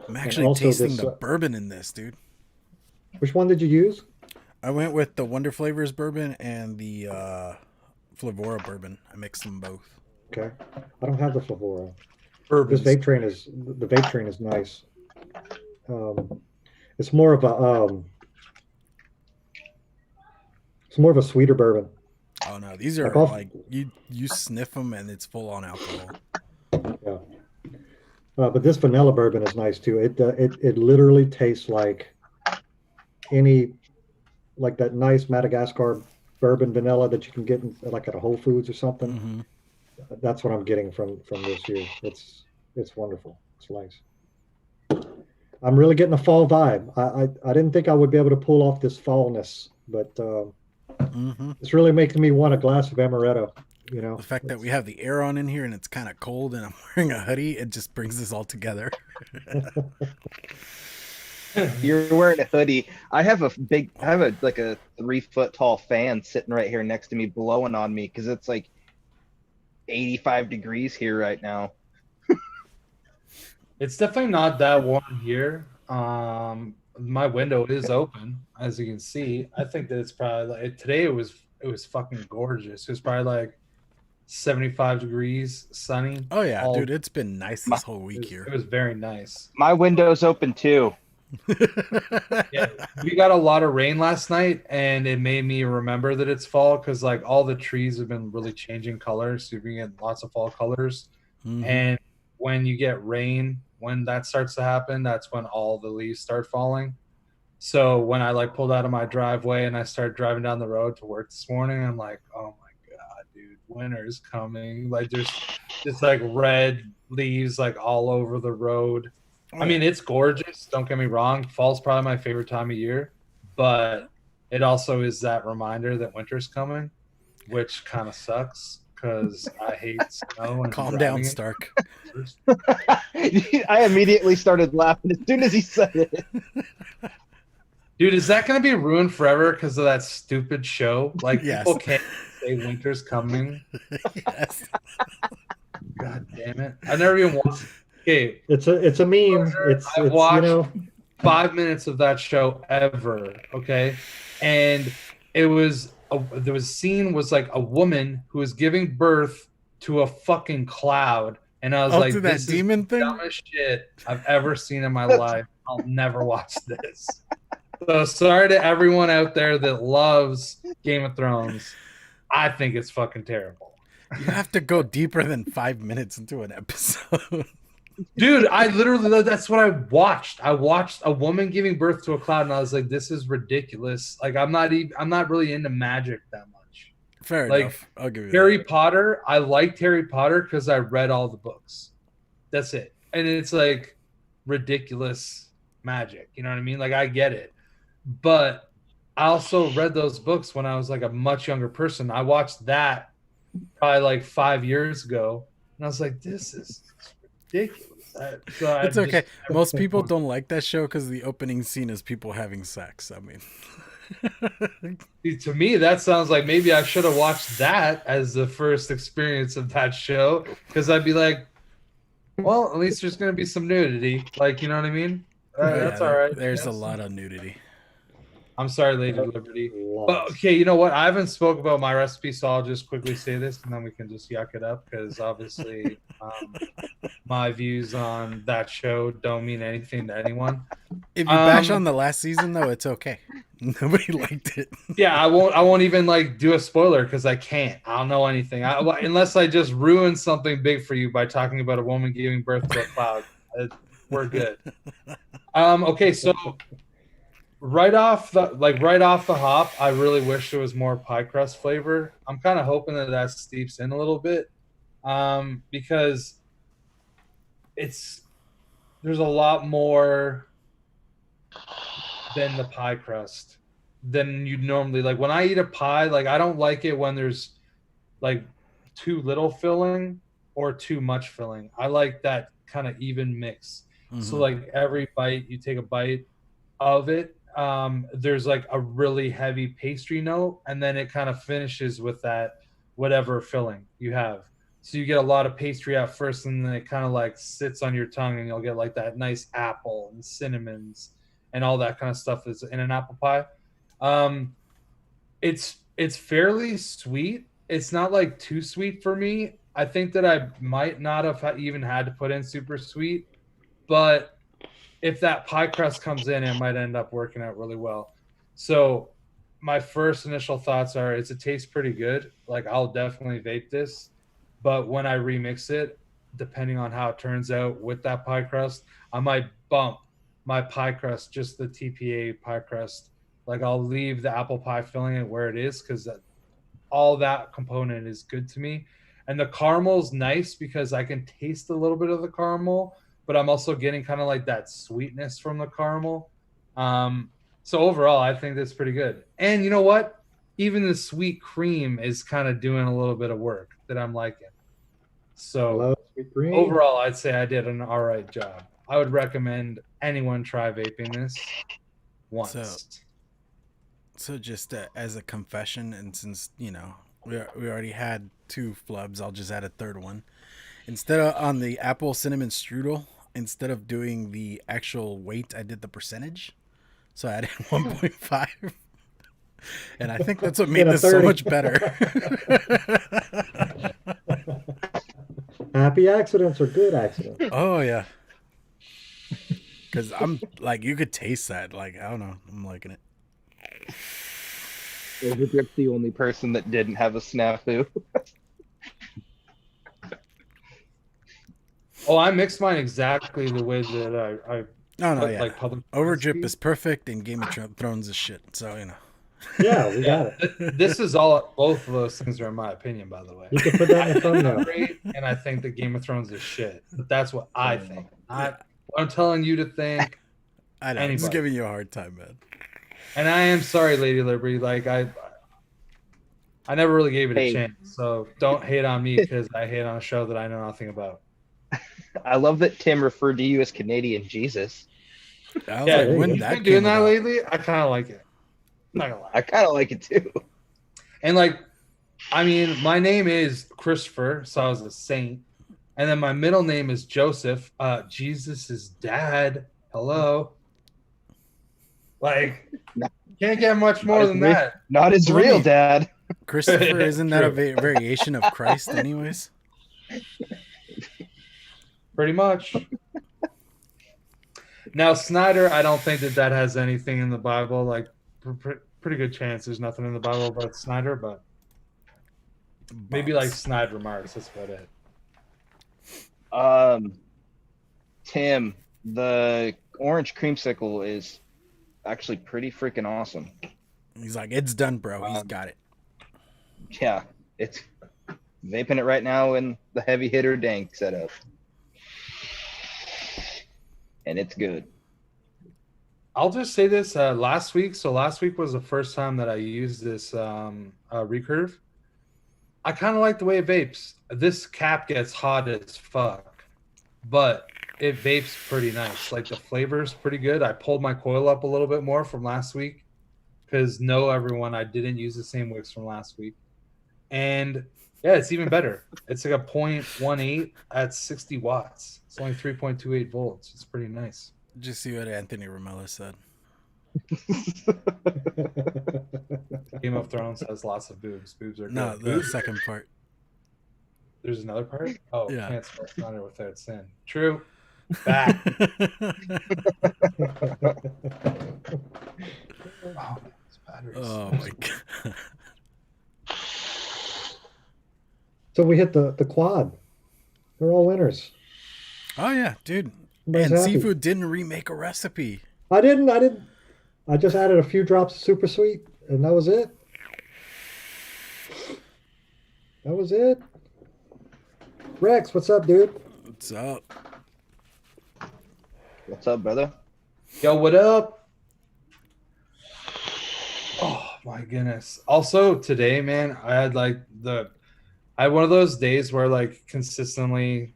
I'm actually also tasting this, the bourbon in this, dude. Which one did you use? I went with the Wonder Flavors bourbon and the Flavora bourbon. I mixed them both. Okay, I don't have the Flavora. Bourbons. The vape train is nice. It's more of a sweeter bourbon. Oh no, these are Like you sniff them and it's full on alcohol. Yeah. But this vanilla bourbon is nice too. It literally tastes like like that nice Madagascar bourbon vanilla that you can get like at a Whole Foods or something. Mm-hmm. That's what I'm getting from this here. It's wonderful. It's nice. I'm really getting a fall vibe. I didn't think I would be able to pull off this fallness, but it's really making me want a glass of amaretto. The fact that we have the air on in here and it's kind of cold and I'm wearing a hoodie, it just brings this all together. You're wearing a hoodie. I have a 3-foot tall fan sitting right here next to me, blowing on me because it's like 85 degrees here right now. It's definitely not that warm here. My window is open, as you can see. I think that it's probably today it was fucking gorgeous. It was probably like 75 degrees, sunny. Oh yeah, dude, it's been nice this whole week here. It was very nice. My window's open too. Yeah, we got a lot of rain last night, and it made me remember that it's fall because like all the trees have been really changing colors. So we get lots of fall colors, and when you get rain, when that starts to happen, that's when all the leaves start falling. So when I pulled out of my driveway and I started driving down the road to work this morning, I'm like, oh my god, dude, winter's coming. Like there's just like red leaves like all over the road. I mean, it's gorgeous. Don't get me wrong. Fall's probably my favorite time of year, but it also is that reminder that winter's coming, which kind of sucks because I hate snow. And Calm down, Stark. I immediately started laughing as soon as he said it. Dude, is that going to be ruined forever because of that stupid show? Like, Yes. people can't say winter's coming. Yes. God damn it. I never even watched. Okay, It's a meme. I watched 5 minutes of that show ever. Okay, and there was a scene was like a woman who was giving birth to a fucking cloud, and I was like, to that "This demon is thing? the dumbest shit I've ever seen in my life. I'll never watch this." So sorry to everyone out there that loves Game of Thrones. I think it's fucking terrible. You have to go deeper than 5 minutes into an episode. Dude, I literally, that's what I watched. I watched a woman giving birth to a cloud, and I was like, this is ridiculous. Like, I'm not really into magic that much. Fair Like, enough. I'll give you Harry that. Potter, I liked Harry Potter because I read all the books. That's it. And it's like ridiculous magic. You know what I mean? Like, I get it. But I also read those books when I was like a much younger person. I watched that probably like 5 years ago, and I was like, this is ridiculous. It's okay. Most people don't like that show because the opening scene is people having sex. I mean, To me, that sounds like maybe I should have watched that as the first experience of that show, because I'd be like, well, at least there's going to be some nudity. Like, you know what I mean? That's all right. There's a lot of nudity. I'm sorry, Lady Liberty. But Lots. okay, you know what? I haven't spoke about my recipe, so I'll just quickly say this, and then we can just yuck it up, because obviously my views on that show don't mean anything to anyone. If you bash on the last season, though, it's okay. Nobody liked it. Yeah, I won't even like do a spoiler because I can't. I don't know anything unless I just ruin something big for you by talking about a woman giving birth to a cloud. We're good. Okay, so right off the hop, I really wish there was more pie crust flavor. I'm kind of hoping that steeps in a little bit, because there's a lot more than the pie crust than you'd normally like. When I eat a pie, like, I don't like it when there's like too little filling or too much filling. I like that kind of even mix. So like every bite, you take a bite of it, there's like a really heavy pastry note, and then it kind of finishes with that whatever filling you have. So you get a lot of pastry at first, and then it kind of like sits on your tongue, and you'll get like that nice apple and cinnamons and all that kind of stuff that's in an apple pie. It's fairly sweet. It's not like too sweet for me. I think that I might not have even had to put in super sweet, but if that pie crust comes in, it might end up working out really well. So my first initial thoughts are it tastes pretty good. Like, I'll definitely vape this, but when I remix it, depending on how it turns out with that pie crust, I might bump my pie crust, just the TPA pie crust. Like, I'll leave the apple pie filling it where it is, because all that component is good to me. And the caramel's nice because I can taste a little bit of the caramel, but I'm also getting kind of like that sweetness from the caramel. So overall, I think that's pretty good. And you know what? Even the sweet cream is kind of doing a little bit of work that I'm liking. So overall, I'd say I did an all right job. I would recommend anyone try vaping this once. So just as a confession, and since, you know, we already had 2 flubs, I'll just add a third one. Instead of on the apple cinnamon strudel, instead of doing the actual weight, I did the percentage. So I added 1.5. And I think that's what made this so much better. Happy accidents are good accidents. Oh, yeah. Because I'm like, you could taste that. Like, I don't know. I'm liking it. You're the only person that didn't have a snafu. Oh, I mixed mine exactly the way that I yeah. like public Overdrip is perfect, and Game of Thrones is shit. So, you know. Yeah, we got it. This is all. Both of those things are in my opinion, by the way. You can put that in the thumbnail. Great, and I think that Game of Thrones is shit. But that's what I think. Not what I'm telling you to think. I know. I'm just giving you a hard time, man. And I am sorry, Lady Liberty. Like, I never really gave it a chance. So don't hate on me because I hate on a show that I know nothing about. I love that Tim referred to you as Canadian Jesus. I was like, when you've that been doing that about? lately, I kind of like it. I'm not gonna lie. I kind of like it too. And like, I mean, my name is Christopher, so I was a saint. And then my middle name is Joseph. Jesus' dad. Hello. Like, can't get much more than that. Not his real dad. Christopher, isn't that a variation of Christ anyways? Pretty much. Now, Snyder, I don't think that has anything in the Bible. Like, pretty good chance there's nothing in the Bible about Snyder, but Maybe like Bumps. snide remarks. That's about it. Tim, the orange creamsicle is actually pretty freaking awesome. He's like, it's done, bro. He's got it. Yeah, it's vaping it right now in the heavy hitter dank setup, and it's good. I'll just say this last week. So last week was the first time that I used this recurve. I kind of like the way it vapes. This cap gets hot as fuck, but it vapes pretty nice. Like the flavor's pretty good. I pulled my coil up a little bit more from last week because everyone, I didn't use the same wicks from last week. And yeah, it's even better. It's like a 0.18 at 60 watts. It's only 3.28 volts. It's pretty nice. Just see what Anthony Romella said. Game of Thrones has lots of boobs. Boobs are good. No, the Boobs? second part. There's another part? Oh, Yeah. can't spell thunder without sin. True. Back. Oh, these batteries. Oh my god. So we hit the quad. They're all winners. Oh yeah, dude. Everybody's And happy. Seafood didn't remake a recipe. I didn't. I just added a few drops of super sweet, and that was it. That was it. Rex, what's up, dude? What's up? What's up, brother? Yo, what up? Oh my goodness. Also today, man, I had one of those days where like consistently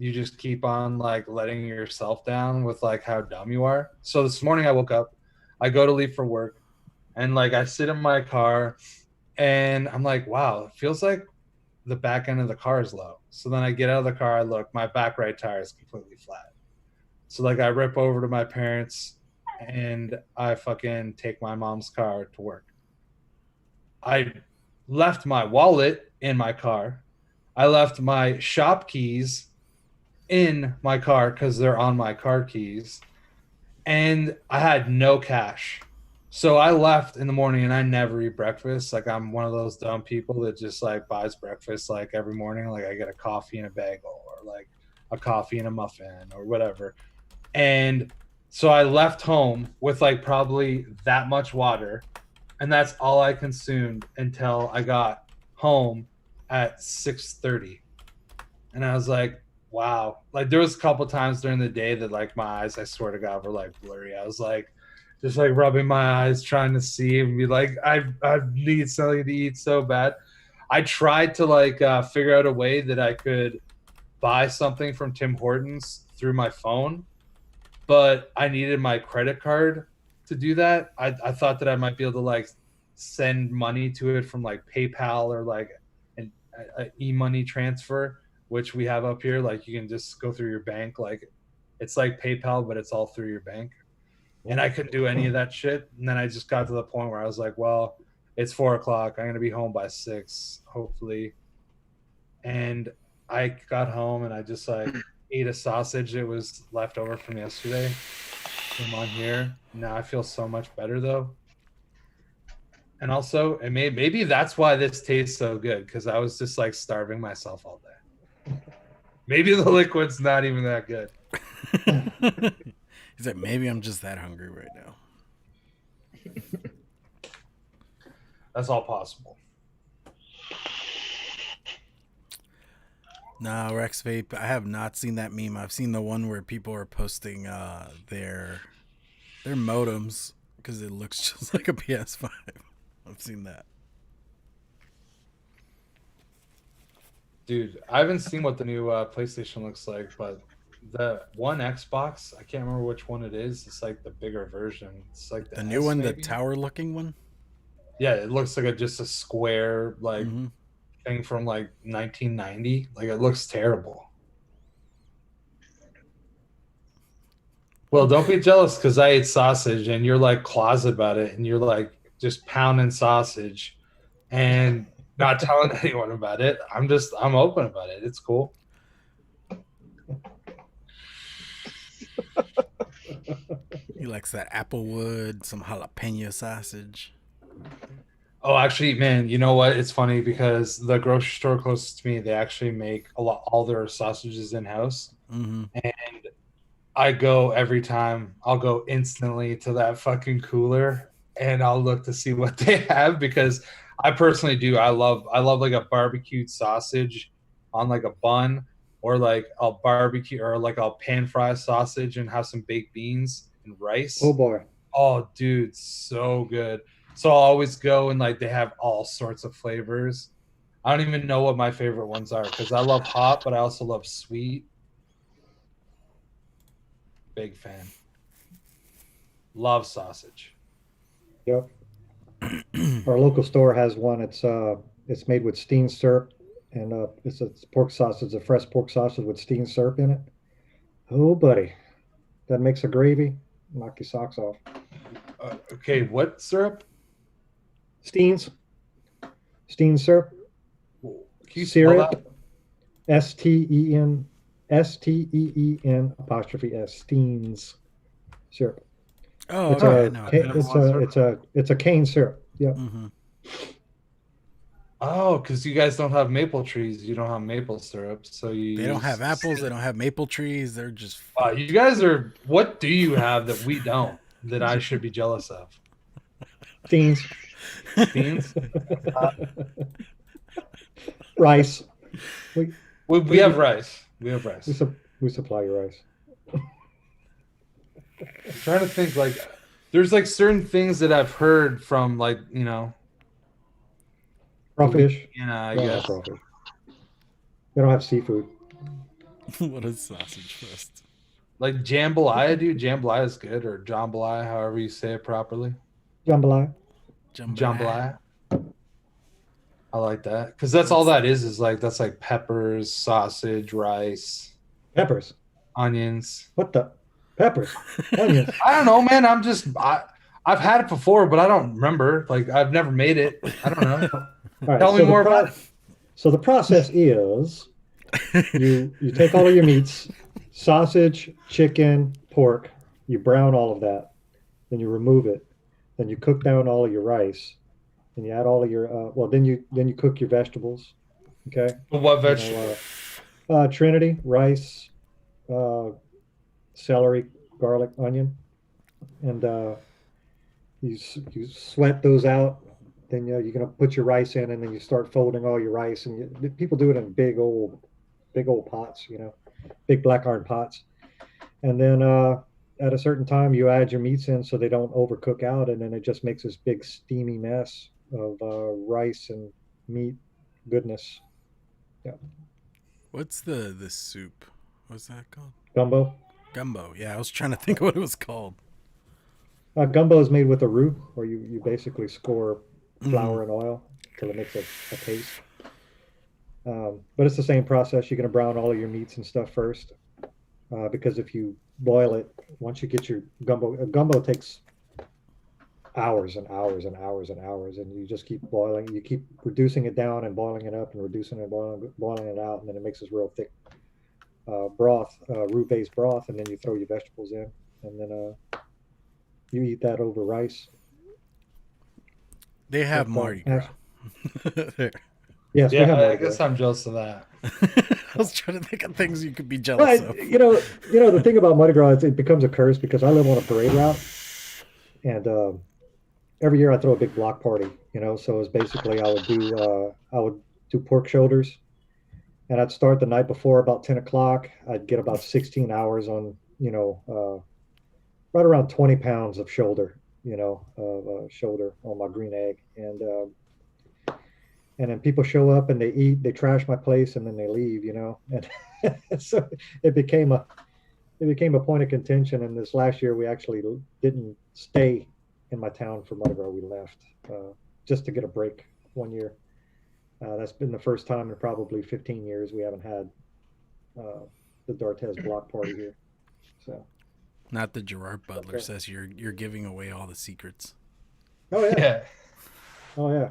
you just keep on like letting yourself down with like how dumb you are. So this morning I woke up, I go to leave for work, and like I sit in my car and I'm like, wow, it feels like the back end of the car is low. So then I get out of the car, I look, my back right tire is completely flat. So like I rip over to my parents and I fucking take my mom's car to work. I left my wallet in my car. I left my shop keys in my car because they're on my car keys. And I had no cash. So I left in the morning and I never eat breakfast. Like I'm one of those dumb people that just like buys breakfast like every morning. Like I get a coffee and a bagel or like a coffee and a muffin or whatever. And so I left home with like probably that much water. And that's all I consumed until I got home at 6:30. And I was like, wow. Like there was a couple times during the day that like my eyes, I swear to God, were like blurry. I was like just like rubbing my eyes trying to see and be like, I need something to eat so bad. I tried to like figure out a way that I could buy something from Tim Hortons through my phone, but I needed my credit card to do that. I thought that I might be able to like send money to it from like PayPal or like an e-money transfer, which we have up here. Like you can just go through your bank. Like it's like PayPal, but it's all through your bank. And I couldn't do any of that shit. And then I just got to the point where I was like, well, it's 4:00. I'm going to be home by 6, hopefully. And I got home and I just like ate a sausage that was left over from yesterday. Came on here. Now I feel so much better though. And also, and maybe that's why this tastes so good, because I was just like starving myself all day. Maybe the liquid's not even that good. He's like, maybe I'm just that hungry right now. That's all possible. No, Rex Vape, I have not seen that meme. I've seen the one where people are posting their modems because it looks just like a PS5. I've seen that. Dude, I haven't seen what the new PlayStation looks like, but the one Xbox, I can't remember which one it is. It's like the bigger version. It's like The new S, one, maybe? the tower-looking one? Yeah, it looks like just a square like Mhm. thing from like 1990. Like it looks terrible. Well, don't be jealous because I ate sausage and you're like closet about it and you're like just pounding sausage and not telling anyone about it. I'm open about it. It's cool. He likes that applewood, some jalapeno sausage. Oh, actually, man, you know what? It's funny because the grocery store closest to me, they actually make all their sausages in house. Mm-hmm. And I go every time. I'll go instantly to that fucking cooler and I'll look to see what they have because I personally do. I love like a barbecued sausage on like a bun or like a barbecue or like a pan fry sausage and have some baked beans and Oh rice. boy. Oh, dude, so good. So I'll always go and like they have all sorts of flavors. I don't even know what my favorite ones are because I love hot, but I also love sweet. Big fan. Love sausage. Yep. Our local store has one. It's made with Steen syrup, and it's pork sausage, a fresh pork sausage with Steen syrup in it. Oh, buddy, that makes a gravy. Knock your socks off. Okay, what syrup? Steen's Steen syrup, Can you spell that? syrup, STEEN, STEEN apostrophe S, Steen's syrup. Oh, It's okay. I a know what I that never is. it's a cane syrup. Yep. Mm-hmm. Oh, because you guys don't have maple trees. You don't have maple syrup, so you They don't have use. apples. They don't have maple trees. They're just You guys are. What do you have that we don't? That I should be jealous of? Steen's. Beans. Rice. We We have rice. We have rice. we supply your rice. I'm trying to think. Like, there's like certain things that I've heard from like Crawfish. I They don't have guess. crawfish. They don't have seafood. what is sausage fest? Like jambalaya, dude. Jambalaya is good, or jambalaya, however you say it properly. Jambalaya. Jambalaya. I like that because that's all that is like that's like peppers, sausage, rice, Peppers. onions. What the? Peppers. Onions. I don't know, man. I've had it before, but I don't remember. Like I've never made it. I don't know. All right, Tell me more about it. So the process is you take all of your meats, sausage, chicken, pork, you brown all of that, then you remove it, then you cook down all of your rice, and you add all of your then you cook your vegetables. Okay. What You vegetable? know, Trinity, rice, celery, garlic, onion, and you sweat those out. Then you're gonna put your rice in, and then you start folding all your rice. And people do it in big old pots, big black iron pots. And then at a certain time, you add your meats in so they don't overcook out, and then it just makes this big steamy mess of rice and meat goodness. Yeah, What's the soup? What's that called? gumbo. Gumbo. Yeah, I was trying to think of what it was called. Gumbo is made with a roux, where you basically score flour and oil till it makes a paste. But it's the same process. You're going to brown all of your meats and stuff first, because if you boil it, once you get your gumbo takes hours and hours and hours and hours, and you just keep boiling. You keep reducing it down and boiling it up and reducing it, boiling it out, and then it makes this real thick broth, roux-based broth, and then you throw your vegetables in, and then you eat that over rice. They have But, Mardi Gras. There. Yes, we Yeah, have I Mardi guess Gras. I'm jealous of that. I was trying to think of things you could be jealous But of. the thing about Mardi Gras is it becomes a curse because I live on a parade route, and every year I throw a big block party. So it's basically I would do pork shoulders, and I'd start the night before about 10 o'clock. I'd get about 16 hours on right around 20 pounds of shoulder, shoulder on my green egg, and then people show up and they eat, they trash my place, and then they leave, and so it became a point of contention. And this last year we actually didn't stay in my town for Mardi Gras. We left just to get a break one year. That's been the first time in probably 15 years we haven't had the D'Artes block party here. So. Not that Gerard Butler says you're giving away all the secrets. Oh yeah. Yeah. Oh yeah.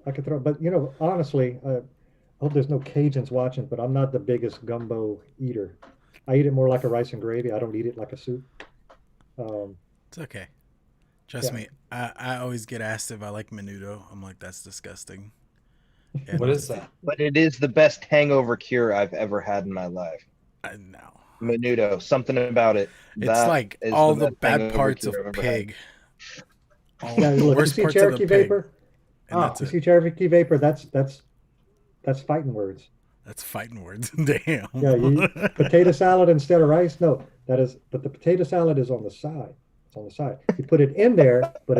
I could throw, but honestly, I hope there's no Cajuns watching, but I'm not the biggest gumbo eater. I eat it more like a rice and gravy. I don't eat it like a soup. It's okay. Trust me, I always get asked if I like menudo. I'm like, that's disgusting. And What is that? But it is the best hangover cure I've ever had in my life. No. Menudo, something about it. It's That like is all the best bad hangover parts of cure I've ever had. pig. All Yeah, the look, you worst see parts of Cherokee the pig. Vapor? And Oh, that's You it. see Cherokee Vapor? That's fighting words. That's fighting words. Damn. Yeah, you potato salad instead of rice. No, but the potato salad is on the side. It's on the side. You put it in there, but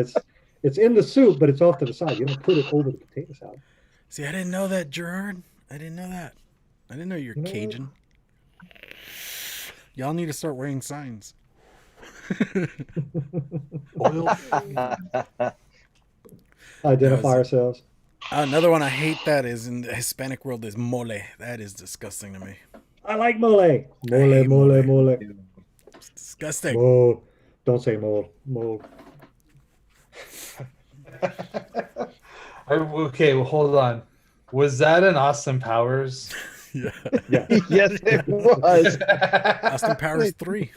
it's in the soup, but it's off to the side. You don't put it over the potato salad. See, I didn't know that, Gerard. I didn't know that. I didn't know you're You know what? Cajun. Y'all need to start wearing signs. Oil. Identify ourselves. Another one I hate that is in the Hispanic world is mole. That is disgusting to me. I like mole. hate Mole, mole, mole. mole. It's disgusting. Mole. Don't say mole. Mole. Okay, well, hold on. Was that an Austin Powers? Yeah. Yeah, Yes, it was. Austin Powers 3.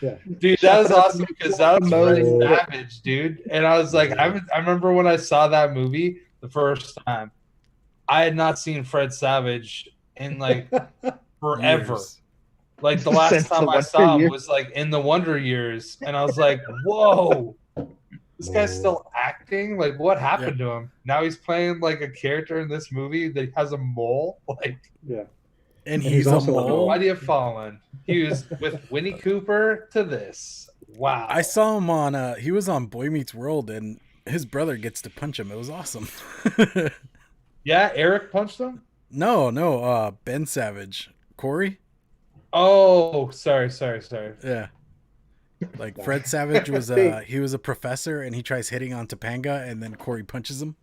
yeah. Dude, that Shout was out awesome to because that was Mole. Fred Savage, dude. And I was like, I remember when I saw that movie the first time, I had not seen Fred Savage in like forever. Years. Like the last Since time the I Wonder saw him Years. was like in the Wonder Years, and I was like, "Whoa, this guy's still acting! Like, what happened to him? Now he's playing like a character in this movie that has a mole. Like, Yeah. And he's he's a also a mole. why do you fallen? He was with Winnie Cooper to this. Wow, I saw him on he was on Boy Meets World and his brother gets to punch him. It was awesome. yeah. Eric punched him. No, Ben Savage. Corey? Oh, sorry. Yeah. Like Fred Savage was he was a professor and he tries hitting on Topanga and then Corey punches him.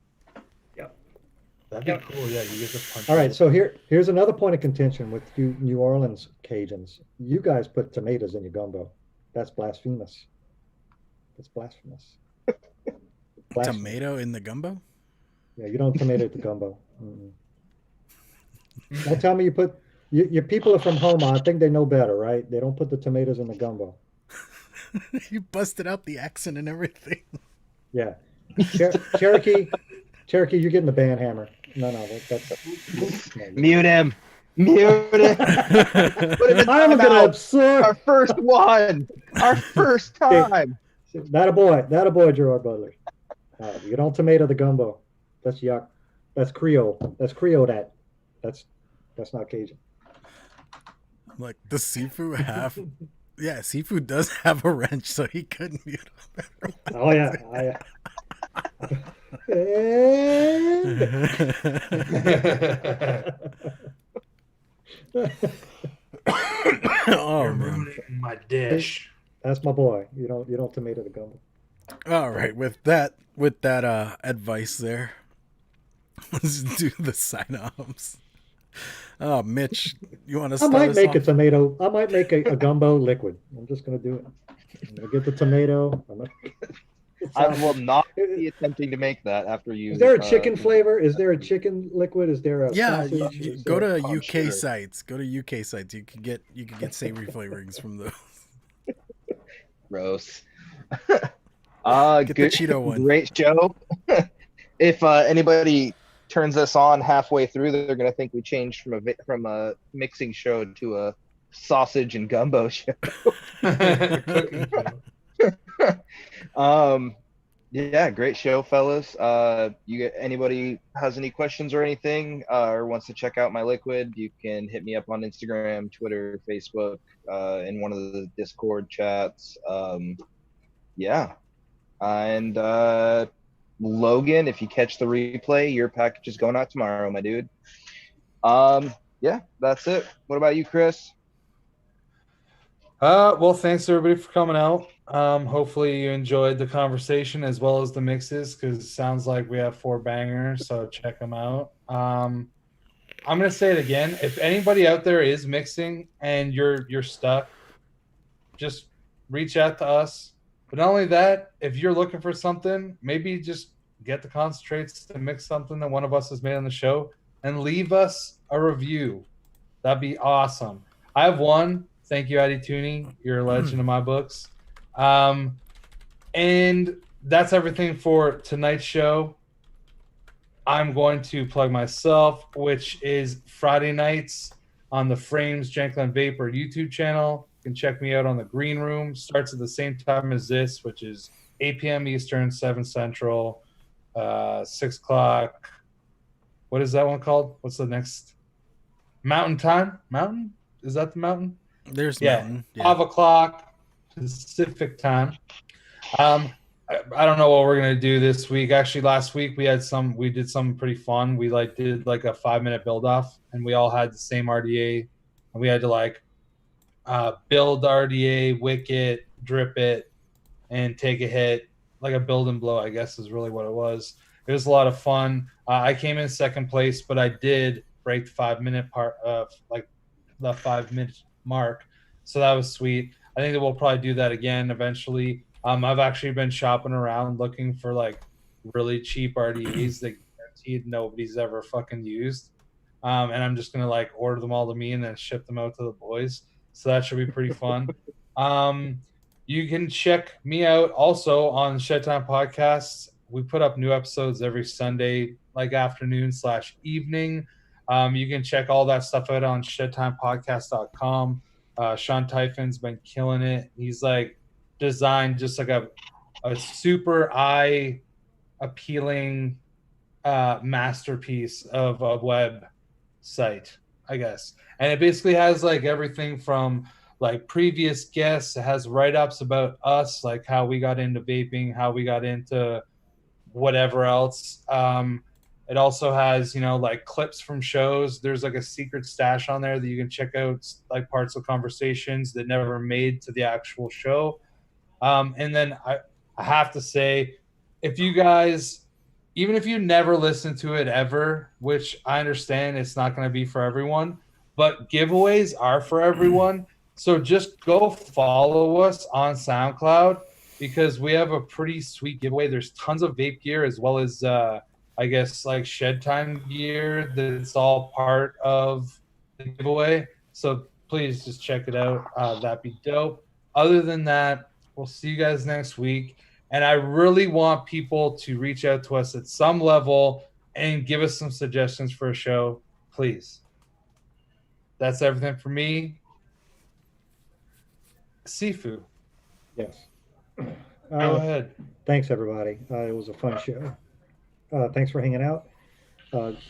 That'd be cool. Yeah, you get to punch. All right, him. so here's another point of contention with you New Orleans Cajuns. You guys put tomatoes in your gumbo. That's blasphemous. That's blasphemous. Blasphemous. Tomato in the gumbo? Yeah, you don't tomato the gumbo. Mm-mm. Don't tell me you put your people are from home. I think they know better, right? They don't put the tomatoes in the gumbo. You busted out the accent and everything. Yeah, Cherokee, you're getting the band hammer. No, that's no. Mute him. Mute him. Put him in I'm gonna timeout. absurd. Our first one. Our first time. That a boy, Gerard Butler. You don't tomato the gumbo. That's yuck. That's Creole. That's Creole. That's not Cajun. Like the Sifu have yeah, Sifu does have a wrench, so he couldn't mute him. Oh yeah. Oh You're man. ruining my dish. That's my boy. You don't tomato the gumbo. All right, with that advice there, let's do the sign-offs. Oh, Mitch, you want to I start might us make off? a tomato. I might make a gumbo liquid. I'm just gonna do it. I'm gonna get the tomato. I will not be attempting to make that after you. Is there a chicken flavor? Is there a chicken liquid? Is there a Yeah, sausage? you Is go there- to I'm UK sure. sites. Go to UK sites. You can get savory flavorings from those. Gross. Get the Good, Cheeto one. great show. If anybody turns us on halfway through, they're gonna think we changed from a mixing show to a sausage and gumbo show. Cooking show. Yeah, great show, fellas. Anybody has any questions or anything, or wants to check out my liquid, you can hit me up on Instagram, Twitter, Facebook, in one of the Discord chats. Yeah. And Logan, if you catch the replay, your package is going out tomorrow, my dude. Yeah, that's it. What about you, Chris? Well, thanks everybody for coming out. Hopefully you enjoyed the conversation as well as the mixes, because it sounds like we have 4 bangers, so check them out. I'm gonna say it again. If anybody out there is mixing and you're stuck, just reach out to us. But not only that, if you're looking for something, maybe just get the concentrates to mix something that one of us has made on the show and leave us a review. That'd be awesome. I have one. Thank you, Addy Tooney. You're a legend in my books. And that's everything for tonight's show. I'm going to plug myself, which is Friday nights on the Frames Janklin Vaper YouTube channel. You can check me out on the Green Room. Starts at the same time as this, which is 8 p.m. Eastern, 7 Central, 6 o'clock. What is that one called? What's the next? Mountain time? Mountain? Is that the mountain? There's Yeah. Mountain. Yeah. 5 o'clock Pacific time. I don't know what we're gonna do this week. Actually, last week we did something pretty fun. We did a 5-minute build off, and we all had the same RDA, and we had to build RDA, wick it, drip it, and take a hit, like a build and blow, I guess is really what it was. It was a lot of fun. I came in second place, but I did break the 5-minute part of the 5-minute mark, so that was sweet. I think that we'll probably do that again eventually. I've actually been shopping around looking for really cheap RDAs that guaranteed nobody's ever fucking used. And I'm just gonna order them all to me and then ship them out to the boys. So that should be pretty fun. You can check me out also on Shed Time Podcasts. We put up new episodes every Sunday, afternoon/evening. You can check all that stuff out on shedtimepodcast.com. Sean Typhon's been killing it. He's designed just a super eye appealing masterpiece of a web site, I guess. And it basically has everything from previous guests. It has write-ups about us, how we got into vaping, how we got into whatever else. It also has clips from shows. There's a secret stash on there that you can check out, parts of conversations that never made to the actual show. And then I have to say, if you guys, even if you never listen to it ever, which I understand it's not going to be for everyone, but giveaways are for everyone. So just go follow us on SoundCloud, because we have a pretty sweet giveaway. There's tons of vape gear, as well as I guess Shed Time gear that's all part of the giveaway. So please just check it out. That'd be dope. Other than that, we'll see you guys next week. And I really want people to reach out to us at some level and give us some suggestions for a show, please. That's everything for me. Sifu, Yes. go ahead. Thanks, everybody. It was a fun show. Thanks for hanging out.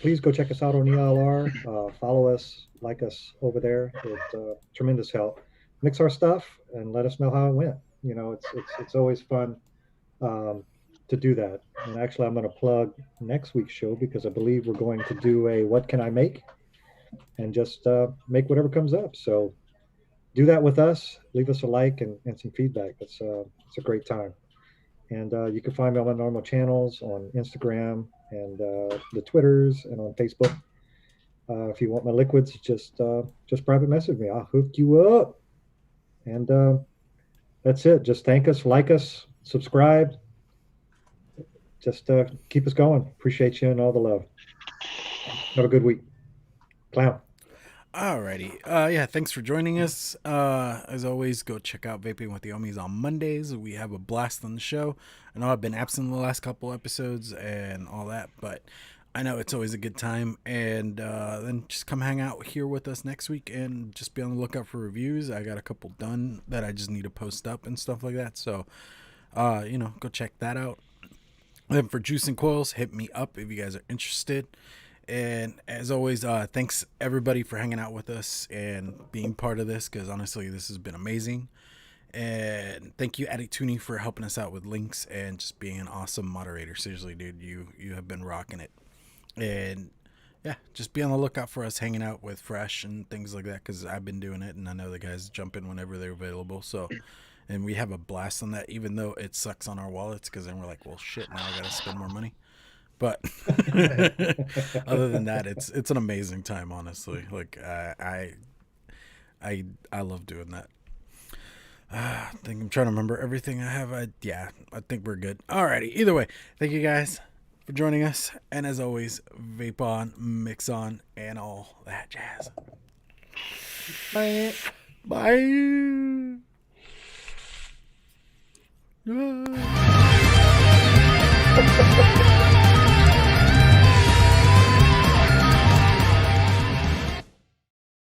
Please go check us out on ELR. Follow us, like us over there. It's tremendous help. Mix our stuff and let us know how it went. It's always fun to do that. And actually, I'm going to plug next week's show, because I believe we're going to do a "What Can I Make?" and just make whatever comes up. So do that with us. Leave us a like and some feedback. It's a great time. And you can find me on my normal channels on Instagram and the Twitters and on Facebook. If you want my liquids, just private message me. I'll hook you up. And that's it. Just thank us, like us, subscribe. Just keep us going. Appreciate you and all the love. Have a good week. Clown. Alrighty. Yeah, thanks for joining us. As always, go check out Vaping with the Ohmies on Mondays. We have a blast on the show. I know I've been absent the last couple episodes and all that, but I know it's always a good time. And then just come hang out here with us next week and just be on the lookout for reviews. I got a couple done that I just need to post up and stuff like that. So, go check that out. Then for Juice and Coils, hit me up if you guys are interested. And as always, thanks everybody for hanging out with us and being part of this, because honestly, this has been amazing. And thank you, Advocacy, for helping us out with links and just being an awesome moderator. Seriously, dude, you have been rocking it. And yeah, just be on the lookout for us hanging out with Fresh and things like that, because I've been doing it, and I know the guys jump in whenever they're available. So, and we have a blast on that, even though it sucks on our wallets, because then we're like, well, shit, now I got to spend more money. But other than that, it's an amazing time, honestly. I love doing that. I think I'm trying to remember everything I have. I think we're good. Alrighty. Either way, thank you guys for joining us. And as always, vape on, mix on, and all that jazz. Bye. Bye. Bye.